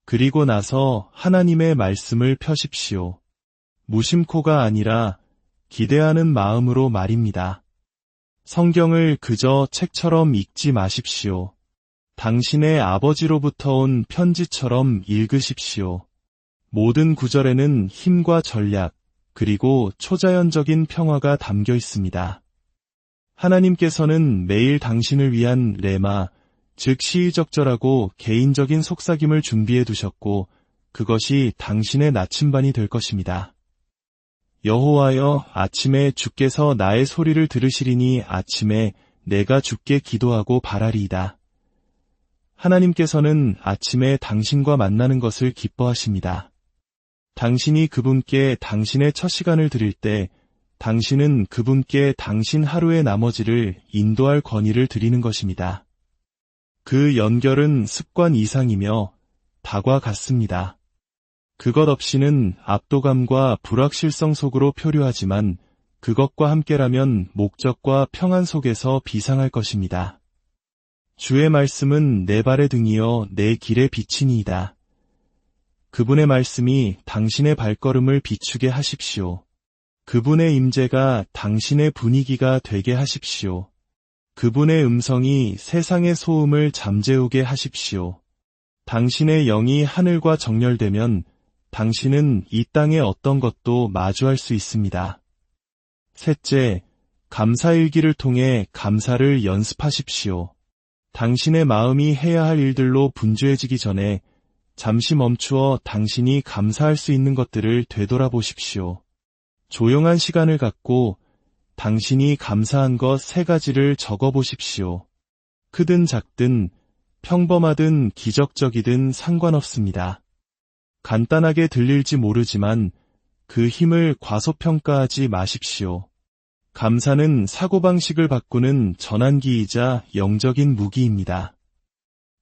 그리고 나서 하나님의 말씀을 펴십시오. 무심코가 아니라 기대하는 마음으로 말입니다. 성경을 그저 책처럼 읽지 마십시오. 당신의 아버지로부터 온 편지처럼 읽으십시오. 모든 구절에는 힘과 전략, 그리고 초자연적인 평화가 담겨 있습니다. 하나님께서는 매일 당신을 위한 레마, 즉 시의적절하고 개인적인 속삭임을 준비해 두셨고 그것이 당신의 나침반이 될 것입니다. 여호와여, 아침에 주께서 나의 소리를 들으시리니 아침에 내가 주께 기도하고 바라리이다. 하나님께서는 아침에 당신과 만나는 것을 기뻐하십니다. 당신이 그분께 당신의 첫 시간을 드릴 때 당신은 그분께 당신 하루의 나머지를 인도할 권위를 드리는 것입니다. 그 연결은 습관 이상이며 다과 같습니다. 그것 없이는 압도감과 불확실성 속으로 표류하지만 그것과 함께라면 목적과 평안 속에서 비상할 것입니다. 주의 말씀은 내 발의 등이요 내 길의 빛이니이다. 그분의 말씀이 당신의 발걸음을 비추게 하십시오. 그분의 임재가 당신의 분위기가 되게 하십시오. 그분의 음성이 세상의 소음을 잠재우게 하십시오. 당신의 영이 하늘과 정렬되면 당신은 이 땅의 어떤 것도 마주할 수 있습니다. 셋째, 감사일기를 통해 감사를 연습하십시오. 당신의 마음이 해야 할 일들로 분주해지기 전에 잠시 멈추어 당신이 감사할 수 있는 것들을 되돌아보십시오. 조용한 시간을 갖고 당신이 감사한 것 3가지를 적어보십시오. 크든 작든 평범하든 기적적이든 상관없습니다. 간단하게 들릴지 모르지만 그 힘을 과소평가하지 마십시오. 감사는 사고방식을 바꾸는 전환기이자 영적인 무기입니다.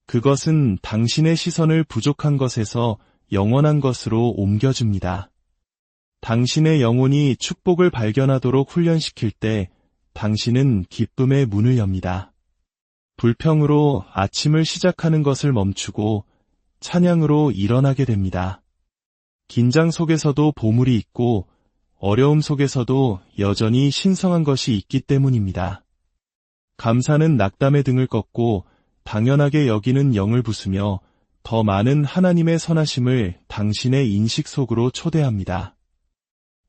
그것은 당신의 시선을 부족한 것에서 영원한 것으로 옮겨줍니다. 당신의 영혼이 축복을 발견하도록 훈련시킬 때 당신은 기쁨의 문을 엽니다. 불평으로 아침을 시작하는 것을 멈추고 찬양으로 일어나게 됩니다. 긴장 속에서도 보물이 있고 어려움 속에서도 여전히 신성한 것이 있기 때문입니다. 감사는 낙담의 등을 꺾고 당연하게 여기는 영을 부수며 더 많은 하나님의 선하심을 당신의 인식 속으로 초대합니다.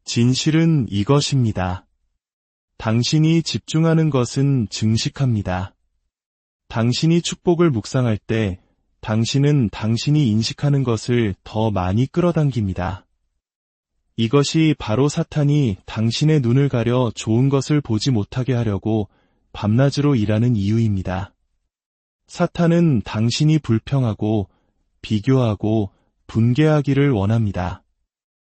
진실은 이것입니다. 당신이 집중하는 것은 증식합니다. 당신이 축복을 묵상할 때 당신은 당신이 인식하는 것을 더 많이 끌어당깁니다. 이것이 바로 사탄이 당신의 눈을 가려 좋은 것을 보지 못하게 하려고 밤낮으로 일하는 이유입니다. 사탄은 당신이 불평하고 비교하고 분개하기를 원합니다.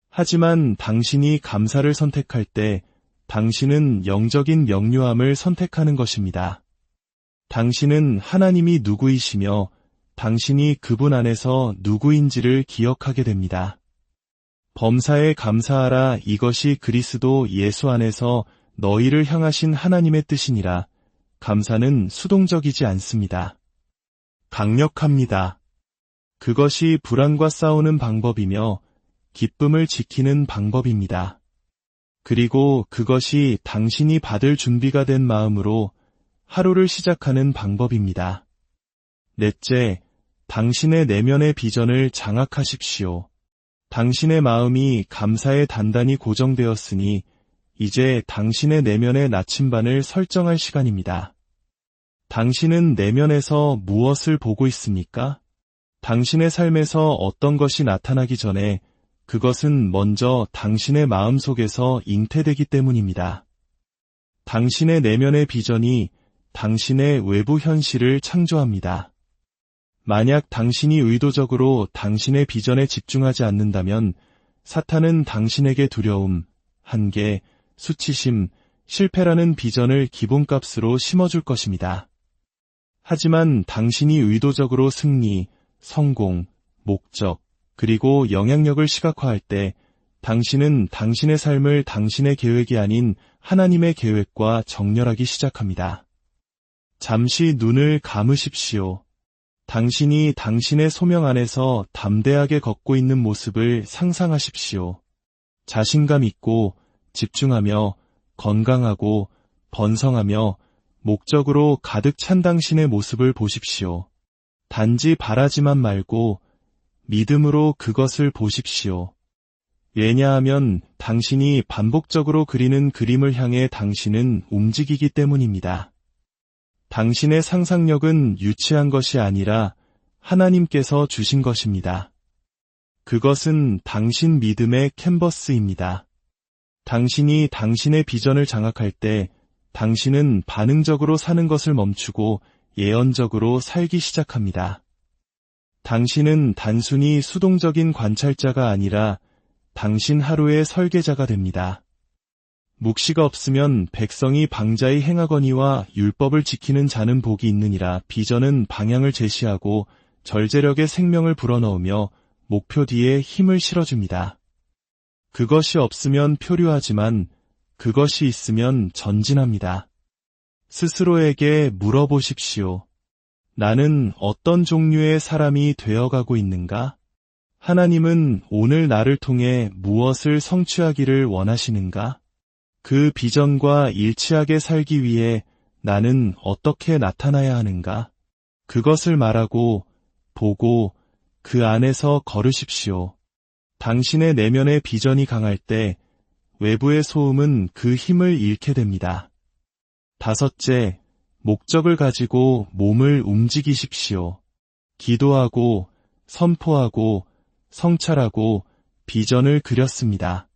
하지만 당신이 감사를 선택할 때 당신은 영적인 명료함을 선택하는 것입니다. 당신은 하나님이 누구이시며 당신이 그분 안에서 누구인지를 기억하게 됩니다. 범사에 감사하라. 이것이 그리스도 예수 안에서 너희를 향하신 하나님의 뜻이니라. 감사는 수동적이지 않습니다. 강력합니다. 그것이 불안과 싸우는 방법이며 기쁨을 지키는 방법입니다. 그리고 그것이 당신이 받을 준비가 된 마음으로 하루를 시작하는 방법입니다. 넷째, 당신의 내면의 비전을 장악하십시오. 당신의 마음이 감사에 단단히 고정되었으니 이제 당신의 내면의 나침반을 설정할 시간입니다. 당신은 내면에서 무엇을 보고 있습니까? 당신의 삶에서 어떤 것이 나타나기 전에 그것은 먼저 당신의 마음속에서 잉태되기 때문입니다. 당신의 내면의 비전이 당신의 외부 현실을 창조합니다. 만약 당신이 의도적으로 당신의 비전에 집중하지 않는다면 사탄은 당신에게 두려움, 한계, 수치심, 실패라는 비전을 기본값으로 심어줄 것입니다. 하지만 당신이 의도적으로 승리, 성공, 목적, 그리고 영향력을 시각화할 때 당신은 당신의 삶을 당신의 계획이 아닌 하나님의 계획과 정렬하기 시작합니다. 잠시 눈을 감으십시오. 당신이 당신의 소명 안에서 담대하게 걷고 있는 모습을 상상하십시오. 자신감 있고 집중하며 건강하고 번성하며 목적으로 가득 찬 당신의 모습을 보십시오. 단지 바라지만 말고 믿음으로 그것을 보십시오. 왜냐하면 당신이 반복적으로 그리는 그림을 향해 당신은 움직이기 때문입니다. 당신의 상상력은 유치한 것이 아니라 하나님께서 주신 것입니다. 그것은 당신 믿음의 캔버스입니다. 당신이 당신의 비전을 장악할 때 당신은 반응적으로 사는 것을 멈추고 예언적으로 살기 시작합니다. 당신은 단순히 수동적인 관찰자가 아니라 당신 하루의 설계자가 됩니다. 묵시가 없으면 백성이 방자히 행하거니와 율법을 지키는 자는 복이 있느니라. 비전은 방향을 제시하고 절제력의 생명을 불어넣으며 목표 뒤에 힘을 실어줍니다. 그것이 없으면 표류하지만 그것이 있으면 전진합니다. 스스로에게 물어보십시오. 나는 어떤 종류의 사람이 되어가고 있는가? 하나님은 오늘 나를 통해 무엇을 성취하기를 원하시는가? 그 비전과 일치하게 살기 위해 나는 어떻게 나타나야 하는가? 그것을 말하고, 보고, 그 안에서 걸으십시오. 당신의 내면의 비전이 강할 때 외부의 소음은 그 힘을 잃게 됩니다. 다섯째, 목적을 가지고 몸을 움직이십시오. 기도하고, 선포하고, 성찰하고, 비전을 그렸습니다.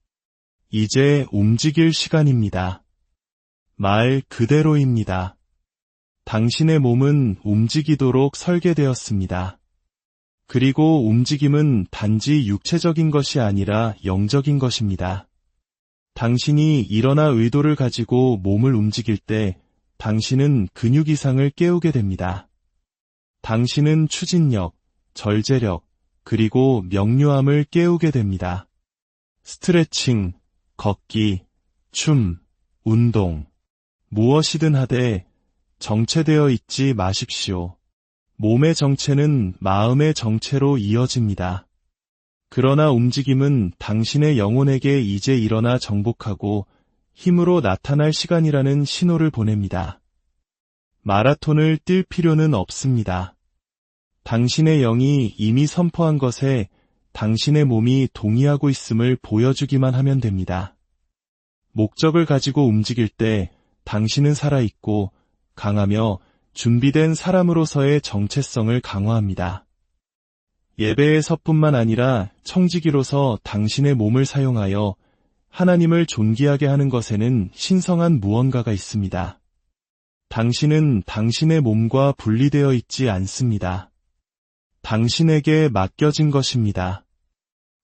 이제 움직일 시간입니다. 말 그대로입니다. 당신의 몸은 움직이도록 설계되었습니다. 그리고 움직임은 단지 육체적인 것이 아니라 영적인 것입니다. 당신이 일어나 의도를 가지고 몸을 움직일 때 당신은 근육 이상을 깨우게 됩니다. 당신은 추진력, 절제력, 그리고 명료함을 깨우게 됩니다. 스트레칭, 걷기, 춤, 운동, 무엇이든 하되 정체되어 있지 마십시오. 몸의 정체는 마음의 정체로 이어집니다. 그러나 움직임은 당신의 영혼에게 이제 일어나 정복하고 힘으로 나타날 시간이라는 신호를 보냅니다. 마라톤을 뛸 필요는 없습니다. 당신의 영이 이미 선포한 것에 당신의 몸이 동의하고 있음을 보여주기만 하면 됩니다. 목적을 가지고 움직일 때 당신은 살아있고 강하며 준비된 사람으로서의 정체성을 강화합니다. 예배에서뿐만 아니라 청지기로서 당신의 몸을 사용하여 하나님을 존귀하게 하는 것에는 신성한 무언가가 있습니다. 당신은 당신의 몸과 분리되어 있지 않습니다. 당신에게 맡겨진 것입니다.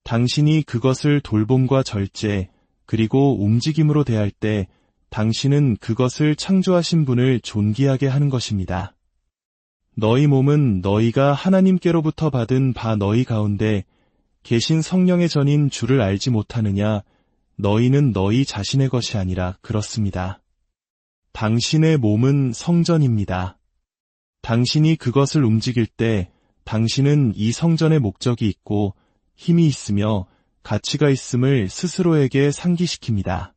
당신이 그것을 돌봄과 절제, 그리고 움직임으로 대할 때 당신은 그것을 창조하신 분을 존귀하게 하는 것입니다. 너희 몸은 너희가 하나님께로부터 받은 바 너희 가운데 계신 성령의 전인 주를 알지 못하느냐? 너희는 너희 자신의 것이 아니라 그렇습니다. 당신의 몸은 성전입니다. 당신이 그것을 움직일 때 당신은 이 성전의 목적이 있고 힘이 있으며 가치가 있음을 스스로에게 상기시킵니다.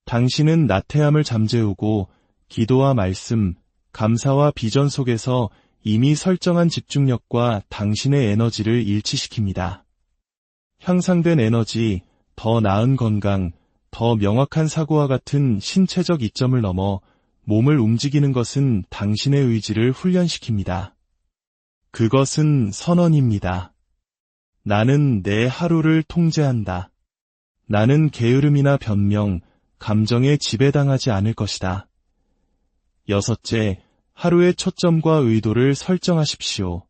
당신은 나태함을 잠재우고 기도와 말씀, 감사와 비전 속에서 이미 설정한 집중력과 당신의 에너지를 일치시킵니다. 향상된 에너지, 더 나은 건강, 더 명확한 사고와 같은 신체적 이점을 넘어 몸을 움직이는 것은 당신의 의지를 훈련시킵니다. 그것은 선언입니다. 나는 내 하루를 통제한다. 나는 게으름이나 변명, 감정에 지배당하지 않을 것이다. 여섯째, 하루의 초점과 의도를 설정하십시오.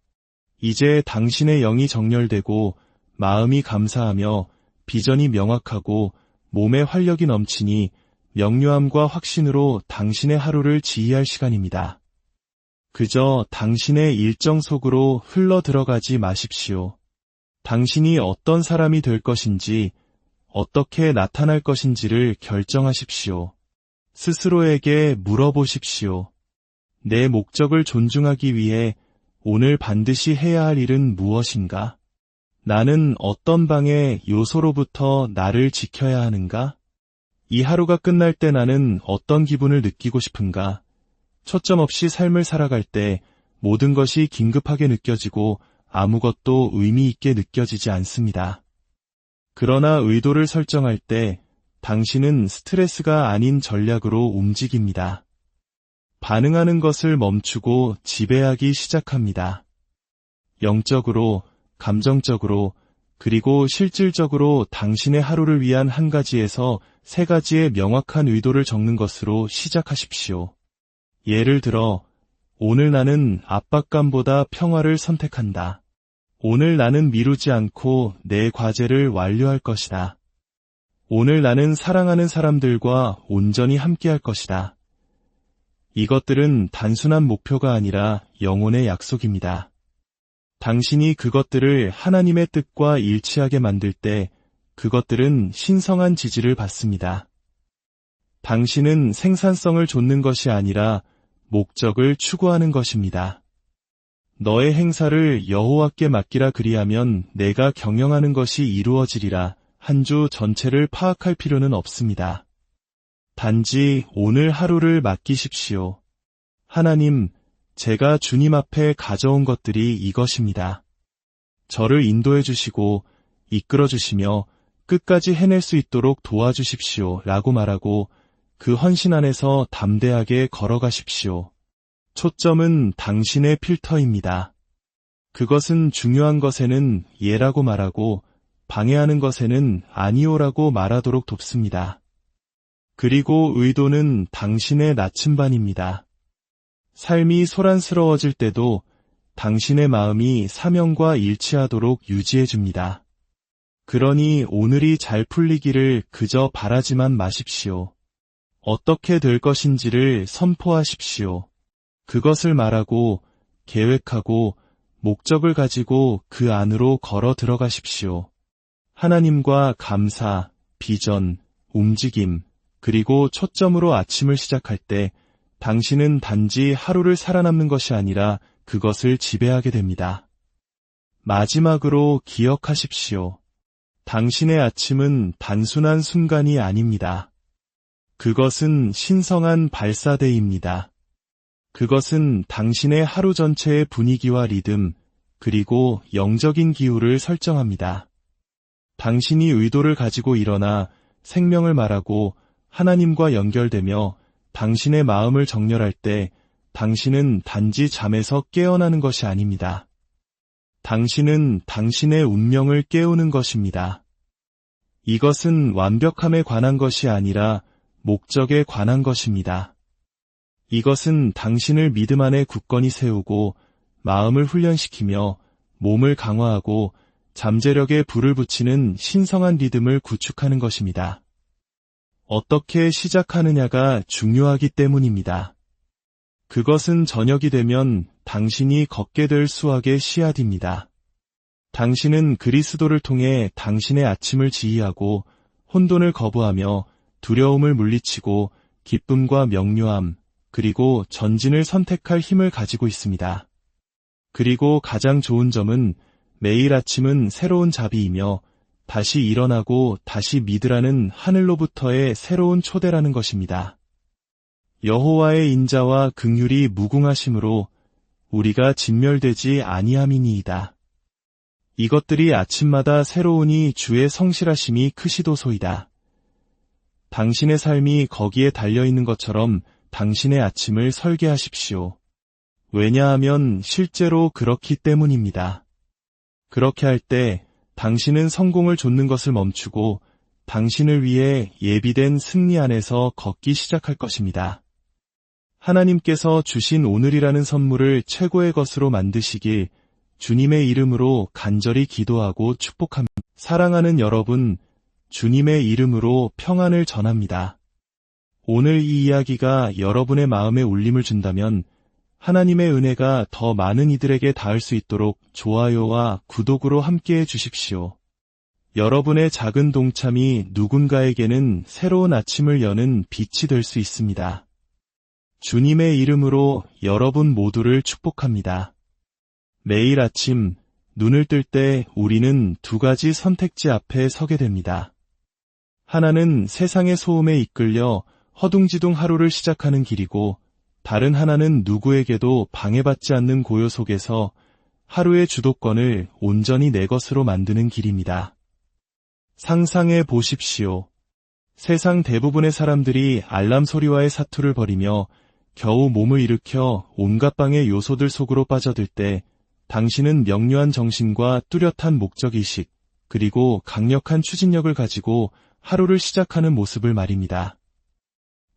이제 당신의 영이 정렬되고 마음이 감사하며 비전이 명확하고 몸에 활력이 넘치니 명료함과 확신으로 당신의 하루를 지휘할 시간입니다. 그저 당신의 일정 속으로 흘러 들어가지 마십시오. 당신이 어떤 사람이 될 것인지, 어떻게 나타날 것인지를 결정하십시오. 스스로에게 물어보십시오. 내 목적을 존중하기 위해 오늘 반드시 해야 할 일은 무엇인가? 나는 어떤 방해 요소로부터 나를 지켜야 하는가? 이 하루가 끝날 때 나는 어떤 기분을 느끼고 싶은가? 초점 없이 삶을 살아갈 때 모든 것이 긴급하게 느껴지고 아무것도 의미 있게 느껴지지 않습니다. 그러나 의도를 설정할 때 당신은 스트레스가 아닌 전략으로 움직입니다. 반응하는 것을 멈추고 지배하기 시작합니다. 영적으로, 감정적으로, 그리고 실질적으로 당신의 하루를 위한 한 가지에서 세 가지의 명확한 의도를 적는 것으로 시작하십시오. 예를 들어, 오늘 나는 압박감보다 평화를 선택한다. 오늘 나는 미루지 않고 내 과제를 완료할 것이다. 오늘 나는 사랑하는 사람들과 온전히 함께할 것이다. 이것들은 단순한 목표가 아니라 영혼의 약속입니다. 당신이 그것들을 하나님의 뜻과 일치하게 만들 때 그것들은 신성한 지지를 받습니다. 당신은 생산성을 좇는 것이 아니라 목적을 추구하는 것입니다. 너의 행사를 여호와께 맡기라 그리하면 내가 경영하는 것이 이루어지리라. 한 주 전체를 파악할 필요는 없습니다. 단지 오늘 하루를 맡기십시오. 하나님, 제가 주님 앞에 가져온 것들이 이것입니다. 저를 인도해 주시고 이끌어 주시며 끝까지 해낼 수 있도록 도와주십시오. 라고 말하고 그 헌신 안에서 담대하게 걸어가십시오. 초점은 당신의 필터입니다. 그것은 중요한 것에는 예라고 말하고 방해하는 것에는 아니오라고 말하도록 돕습니다. 그리고 의도는 당신의 나침반입니다. 삶이 소란스러워질 때도 당신의 마음이 사명과 일치하도록 유지해줍니다. 그러니 오늘이 잘 풀리기를 그저 바라지만 마십시오. 어떻게 될 것인지를 선포하십시오. 그것을 말하고 계획하고 목적을 가지고 그 안으로 걸어 들어가십시오. 하나님과 감사, 비전, 움직임, 그리고 초점으로 아침을 시작할 때 당신은 단지 하루를 살아남는 것이 아니라 그것을 지배하게 됩니다. 마지막으로 기억하십시오. 당신의 아침은 단순한 순간이 아닙니다. 그것은 신성한 발사대입니다. 그것은 당신의 하루 전체의 분위기와 리듬, 그리고 영적인 기후를 설정합니다. 당신이 의도를 가지고 일어나 생명을 말하고 하나님과 연결되며 당신의 마음을 정렬할 때 당신은 단지 잠에서 깨어나는 것이 아닙니다. 당신은 당신의 운명을 깨우는 것입니다. 이것은 완벽함에 관한 것이 아니라 목적에 관한 것입니다. 이것은 당신을 믿음 안에 굳건히 세우고 마음을 훈련시키며 몸을 강화하고 잠재력에 불을 붙이는 신성한 리듬을 구축하는 것입니다. 어떻게 시작하느냐가 중요하기 때문입니다. 그것은 저녁이 되면 당신이 걷게 될 수확의 씨앗입니다. 당신은 그리스도를 통해 당신의 아침을 지휘하고 혼돈을 거부하며 두려움을 물리치고 기쁨과 명료함, 그리고 전진을 선택할 힘을 가지고 있습니다. 그리고 가장 좋은 점은 매일 아침은 새로운 자비이며 다시 일어나고 다시 믿으라는 하늘로부터의 새로운 초대라는 것입니다. 여호와의 인자와 긍휼이 무궁하심으로 우리가 진멸되지 아니함이니이다. 이것들이 아침마다 새로우니 주의 성실하심이 크시도소이다. 당신의 삶이 거기에 달려있는 것처럼 당신의 아침을 설계하십시오. 왜냐하면 실제로 그렇기 때문입니다. 그렇게 할 때 당신은 성공을 좇는 것을 멈추고 당신을 위해 예비된 승리 안에서 걷기 시작할 것입니다. 하나님께서 주신 오늘이라는 선물을 최고의 것으로 만드시길 주님의 이름으로 간절히 기도하고 축복합니다. 사랑하는 여러분, 주님의 이름으로 평안을 전합니다. 오늘 이 이야기가 여러분의 마음에 울림을 준다면 하나님의 은혜가 더 많은 이들에게 닿을 수 있도록 좋아요와 구독으로 함께해 주십시오. 여러분의 작은 동참이 누군가에게는 새로운 아침을 여는 빛이 될 수 있습니다. 주님의 이름으로 여러분 모두를 축복합니다. 매일 아침 눈을 뜰 때 우리는 두 가지 선택지 앞에 서게 됩니다. 하나는 세상의 소음에 이끌려 허둥지둥 하루를 시작하는 길이고 다른 하나는 누구에게도 방해받지 않는 고요 속에서 하루의 주도권을 온전히 내 것으로 만드는 길입니다. 상상해 보십시오. 세상 대부분의 사람들이 알람 소리와의 사투를 벌이며 겨우 몸을 일으켜 온갖 방해 요소들 속으로 빠져들 때 당신은 명료한 정신과 뚜렷한 목적의식, 그리고 강력한 추진력을 가지고 하루를 시작하는 모습을 말입니다.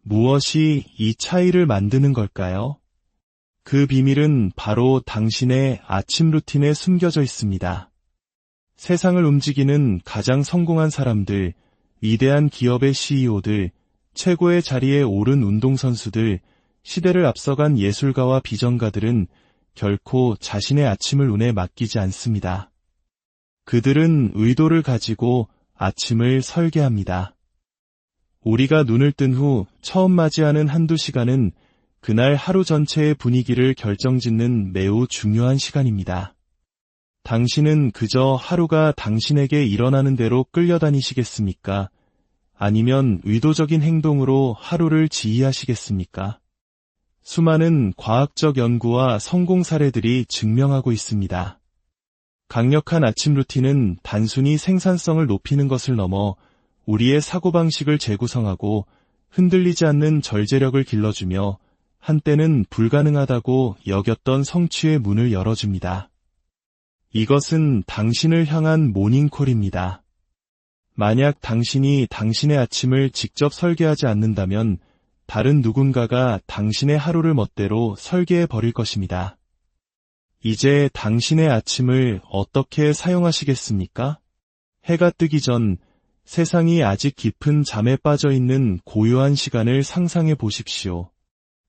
무엇이 이 차이를 만드는 걸까요? 그 비밀은 바로 당신의 아침 루틴에 숨겨져 있습니다. 세상을 움직이는 가장 성공한 사람들, 위대한 기업의 CEO들, 최고의 자리에 오른 운동선수들, 시대를 앞서간 예술가와 비전가들은 결코 자신의 아침을 운에 맡기지 않습니다. 그들은 의도를 가지고 아침을 설계합니다. 우리가 눈을 뜬 후 처음 맞이하는 한두 시간은 그날 하루 전체의 분위기를 결정짓는 매우 중요한 시간입니다. 당신은 그저 하루가 당신에게 일어나는 대로 끌려다니시겠습니까? 아니면 의도적인 행동으로 하루를 지휘하시겠습니까? 수많은 과학적 연구와 성공 사례들이 증명하고 있습니다. 강력한 아침 루틴은 단순히 생산성을 높이는 것을 넘어 우리의 사고방식을 재구성하고 흔들리지 않는 절제력을 길러주며 한때는 불가능하다고 여겼던 성취의 문을 열어줍니다. 이것은 당신을 향한 모닝콜입니다. 만약 당신이 당신의 아침을 직접 설계하지 않는다면 다른 누군가가 당신의 하루를 멋대로 설계해 버릴 것입니다. 이제 당신의 아침을 어떻게 사용하시겠습니까? 해가 뜨기 전 세상이 아직 깊은 잠에 빠져 있는 고요한 시간을 상상해 보십시오.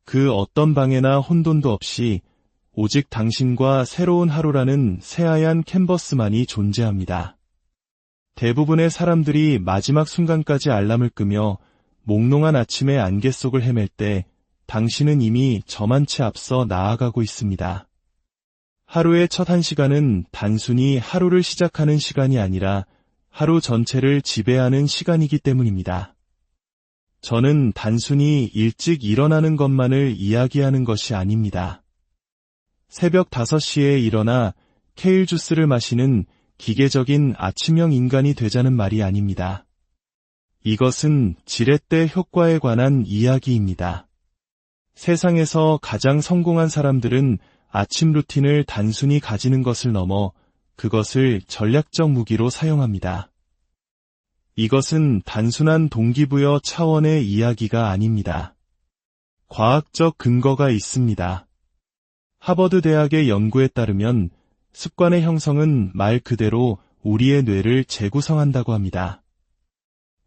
그 어떤 방해나 혼돈도 없이 오직 당신과 새로운 하루라는 새하얀 캔버스만이 존재합니다. 대부분의 사람들이 마지막 순간까지 알람을 끄며 몽롱한 아침의 안개 속을 헤맬 때 당신은 이미 저만치 앞서 나아가고 있습니다. 하루의 첫 1시간은 단순히 하루를 시작하는 시간이 아니라 하루 전체를 지배하는 시간이기 때문입니다. 저는 단순히 일찍 일어나는 것만을 이야기하는 것이 아닙니다. 새벽 5시에 일어나 케일 주스를 마시는 기계적인 아침형 인간이 되자는 말이 아닙니다. 이것은 지렛대 효과에 관한 이야기입니다. 세상에서 가장 성공한 사람들은 아침 루틴을 단순히 가지는 것을 넘어 그것을 전략적 무기로 사용합니다. 이것은 단순한 동기부여 차원의 이야기가 아닙니다. 과학적 근거가 있습니다. 하버드 대학의 연구에 따르면 습관의 형성은 말 그대로 우리의 뇌를 재구성한다고 합니다.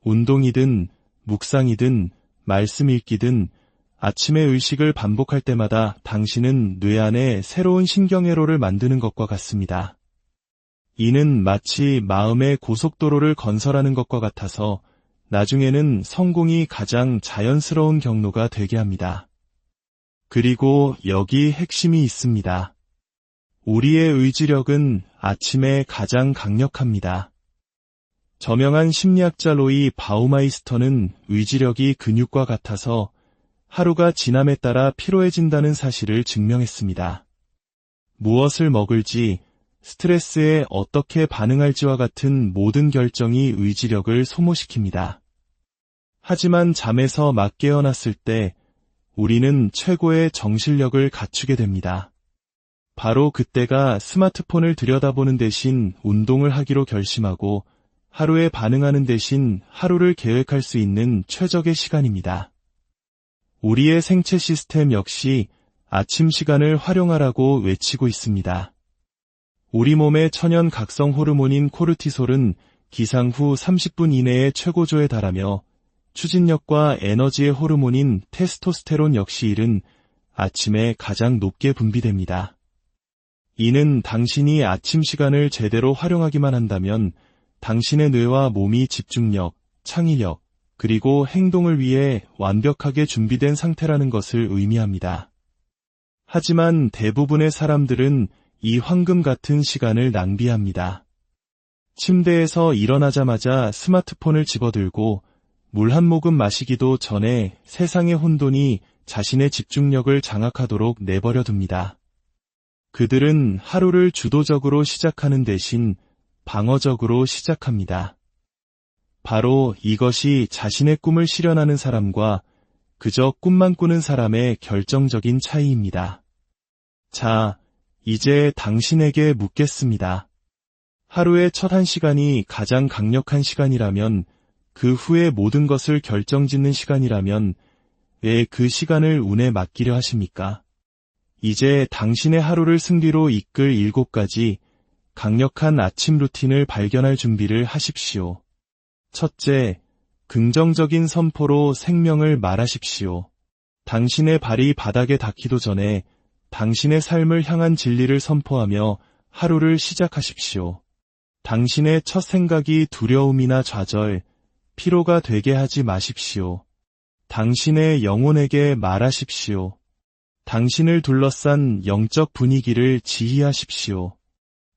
운동이든 묵상이든 말씀 읽기든 아침에 의식을 반복할 때마다 당신은 뇌 안에 새로운 신경회로를 만드는 것과 같습니다. 이는 마치 마음의 고속도로를 건설하는 것과 같아서 나중에는 성공이 가장 자연스러운 경로가 되게 합니다. 그리고 여기 핵심이 있습니다. 우리의 의지력은 아침에 가장 강력합니다. 저명한 심리학자 로이 바우마이스터는 의지력이 근육과 같아서 하루가 지남에 따라 피로해진다는 사실을 증명했습니다. 무엇을 먹을지, 스트레스에 어떻게 반응할지와 같은 모든 결정이 의지력을 소모시킵니다. 하지만 잠에서 막 깨어났을 때 우리는 최고의 정신력을 갖추게 됩니다. 바로 그때가 스마트폰을 들여다보는 대신 운동을 하기로 결심하고 하루에 반응하는 대신 하루를 계획할 수 있는 최적의 시간입니다. 우리의 생체 시스템 역시 아침 시간을 활용하라고 외치고 있습니다. 우리 몸의 천연 각성 호르몬인 코르티솔은 기상 후 30분 이내에 최고조에 달하며 추진력과 에너지의 호르몬인 테스토스테론 역시 이른 아침에 가장 높게 분비됩니다. 이는 당신이 아침 시간을 제대로 활용하기만 한다면 당신의 뇌와 몸이 집중력, 창의력, 그리고 행동을 위해 완벽하게 준비된 상태라는 것을 의미합니다. 하지만 대부분의 사람들은 이 황금 같은 시간을 낭비합니다. 침대에서 일어나자마자 스마트폰을 집어들고 물 한 모금 마시기도 전에 세상의 혼돈이 자신의 집중력을 장악하도록 내버려 둡니다. 그들은 하루를 주도적으로 시작하는 대신 방어적으로 시작합니다. 바로 이것이 자신의 꿈을 실현하는 사람과 그저 꿈만 꾸는 사람의 결정적인 차이입니다. 자, 이제 당신에게 묻겠습니다. 하루의 첫 1시간이 가장 강력한 시간이라면, 그 후의 모든 것을 결정짓는 시간이라면 왜 그 시간을 운에 맡기려 하십니까? 이제 당신의 하루를 승리로 이끌 7가지 강력한 아침 루틴을 발견할 준비를 하십시오. 첫째, 긍정적인 선포로 생명을 말하십시오. 당신의 발이 바닥에 닿기도 전에 당신의 삶을 향한 진리를 선포하며 하루를 시작하십시오. 당신의 첫 생각이 두려움이나 좌절, 피로가 되게 하지 마십시오. 당신의 영혼에게 말하십시오. 당신을 둘러싼 영적 분위기를 지휘하십시오.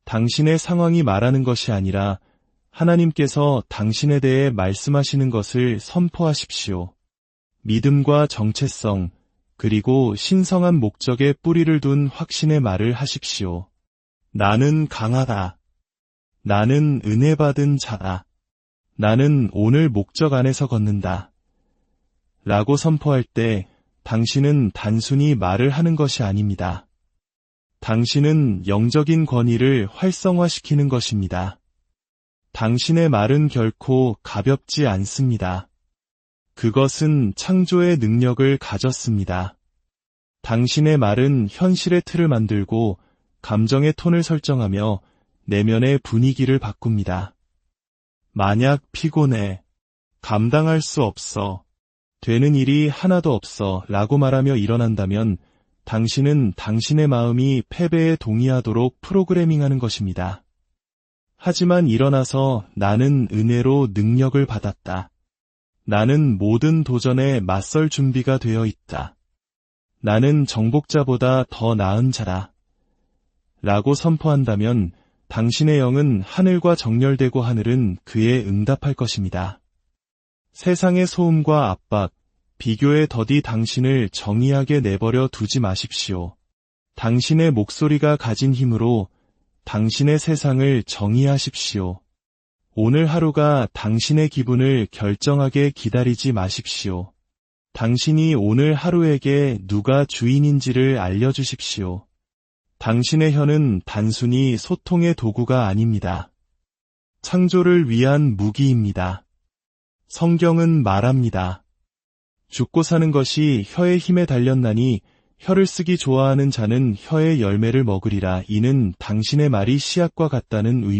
당신의 상황이 말하는 것이 아니라 하나님께서 당신에 대해 말씀하시는 것을 선포하십시오. 믿음과 정체성, 그리고 신성한 목적에 뿌리를 둔 확신의 말을 하십시오. 나는 강하다. 나는 은혜 받은 자다. 나는 오늘 목적 안에서 걷는다. 라고 선포할 때 당신은 단순히 말을 하는 것이 아닙니다. 당신은 영적인 권위를 활성화시키는 것입니다. 당신의 말은 결코 가볍지 않습니다. 그것은 창조의 능력을 가졌습니다. 당신의 말은 현실의 틀을 만들고 감정의 톤을 설정하며 내면의 분위기를 바꿉니다. 만약 피곤해, 감당할 수 없어, 되는 일이 하나도 없어 라고 말하며 일어난다면 당신은 당신의 마음이 패배에 동의하도록 프로그래밍하는 것입니다. 하지만 일어나서 나는 은혜로 능력을 받았다. 나는 모든 도전에 맞설 준비가 되어 있다. 나는 정복자보다 더 나은 자다. 라고 선포한다면 당신의 영은 하늘과 정렬되고 하늘은 그에 응답할 것입니다. 세상의 소음과 압박, 비교의 더디 당신을 정의하게 내버려 두지 마십시오. 당신의 목소리가 가진 힘으로 당신의 세상을 정의하십시오. 오늘 하루가 당신의 기분을 결정하게 기다리지 마십시오. 당신이 오늘 하루에게 누가 주인인지를 알려주십시오. 당신의 혀는 단순히 소통의 도구가 아닙니다. 창조를 위한 무기입니다. 성경은 말합니다. 죽고 사는 것이 혀의 힘에 달렸나니 혀를 쓰기 좋아하는 자는 혀의 열매를 먹으리라. 이는 당신의 말이 씨앗과 같다는 의미.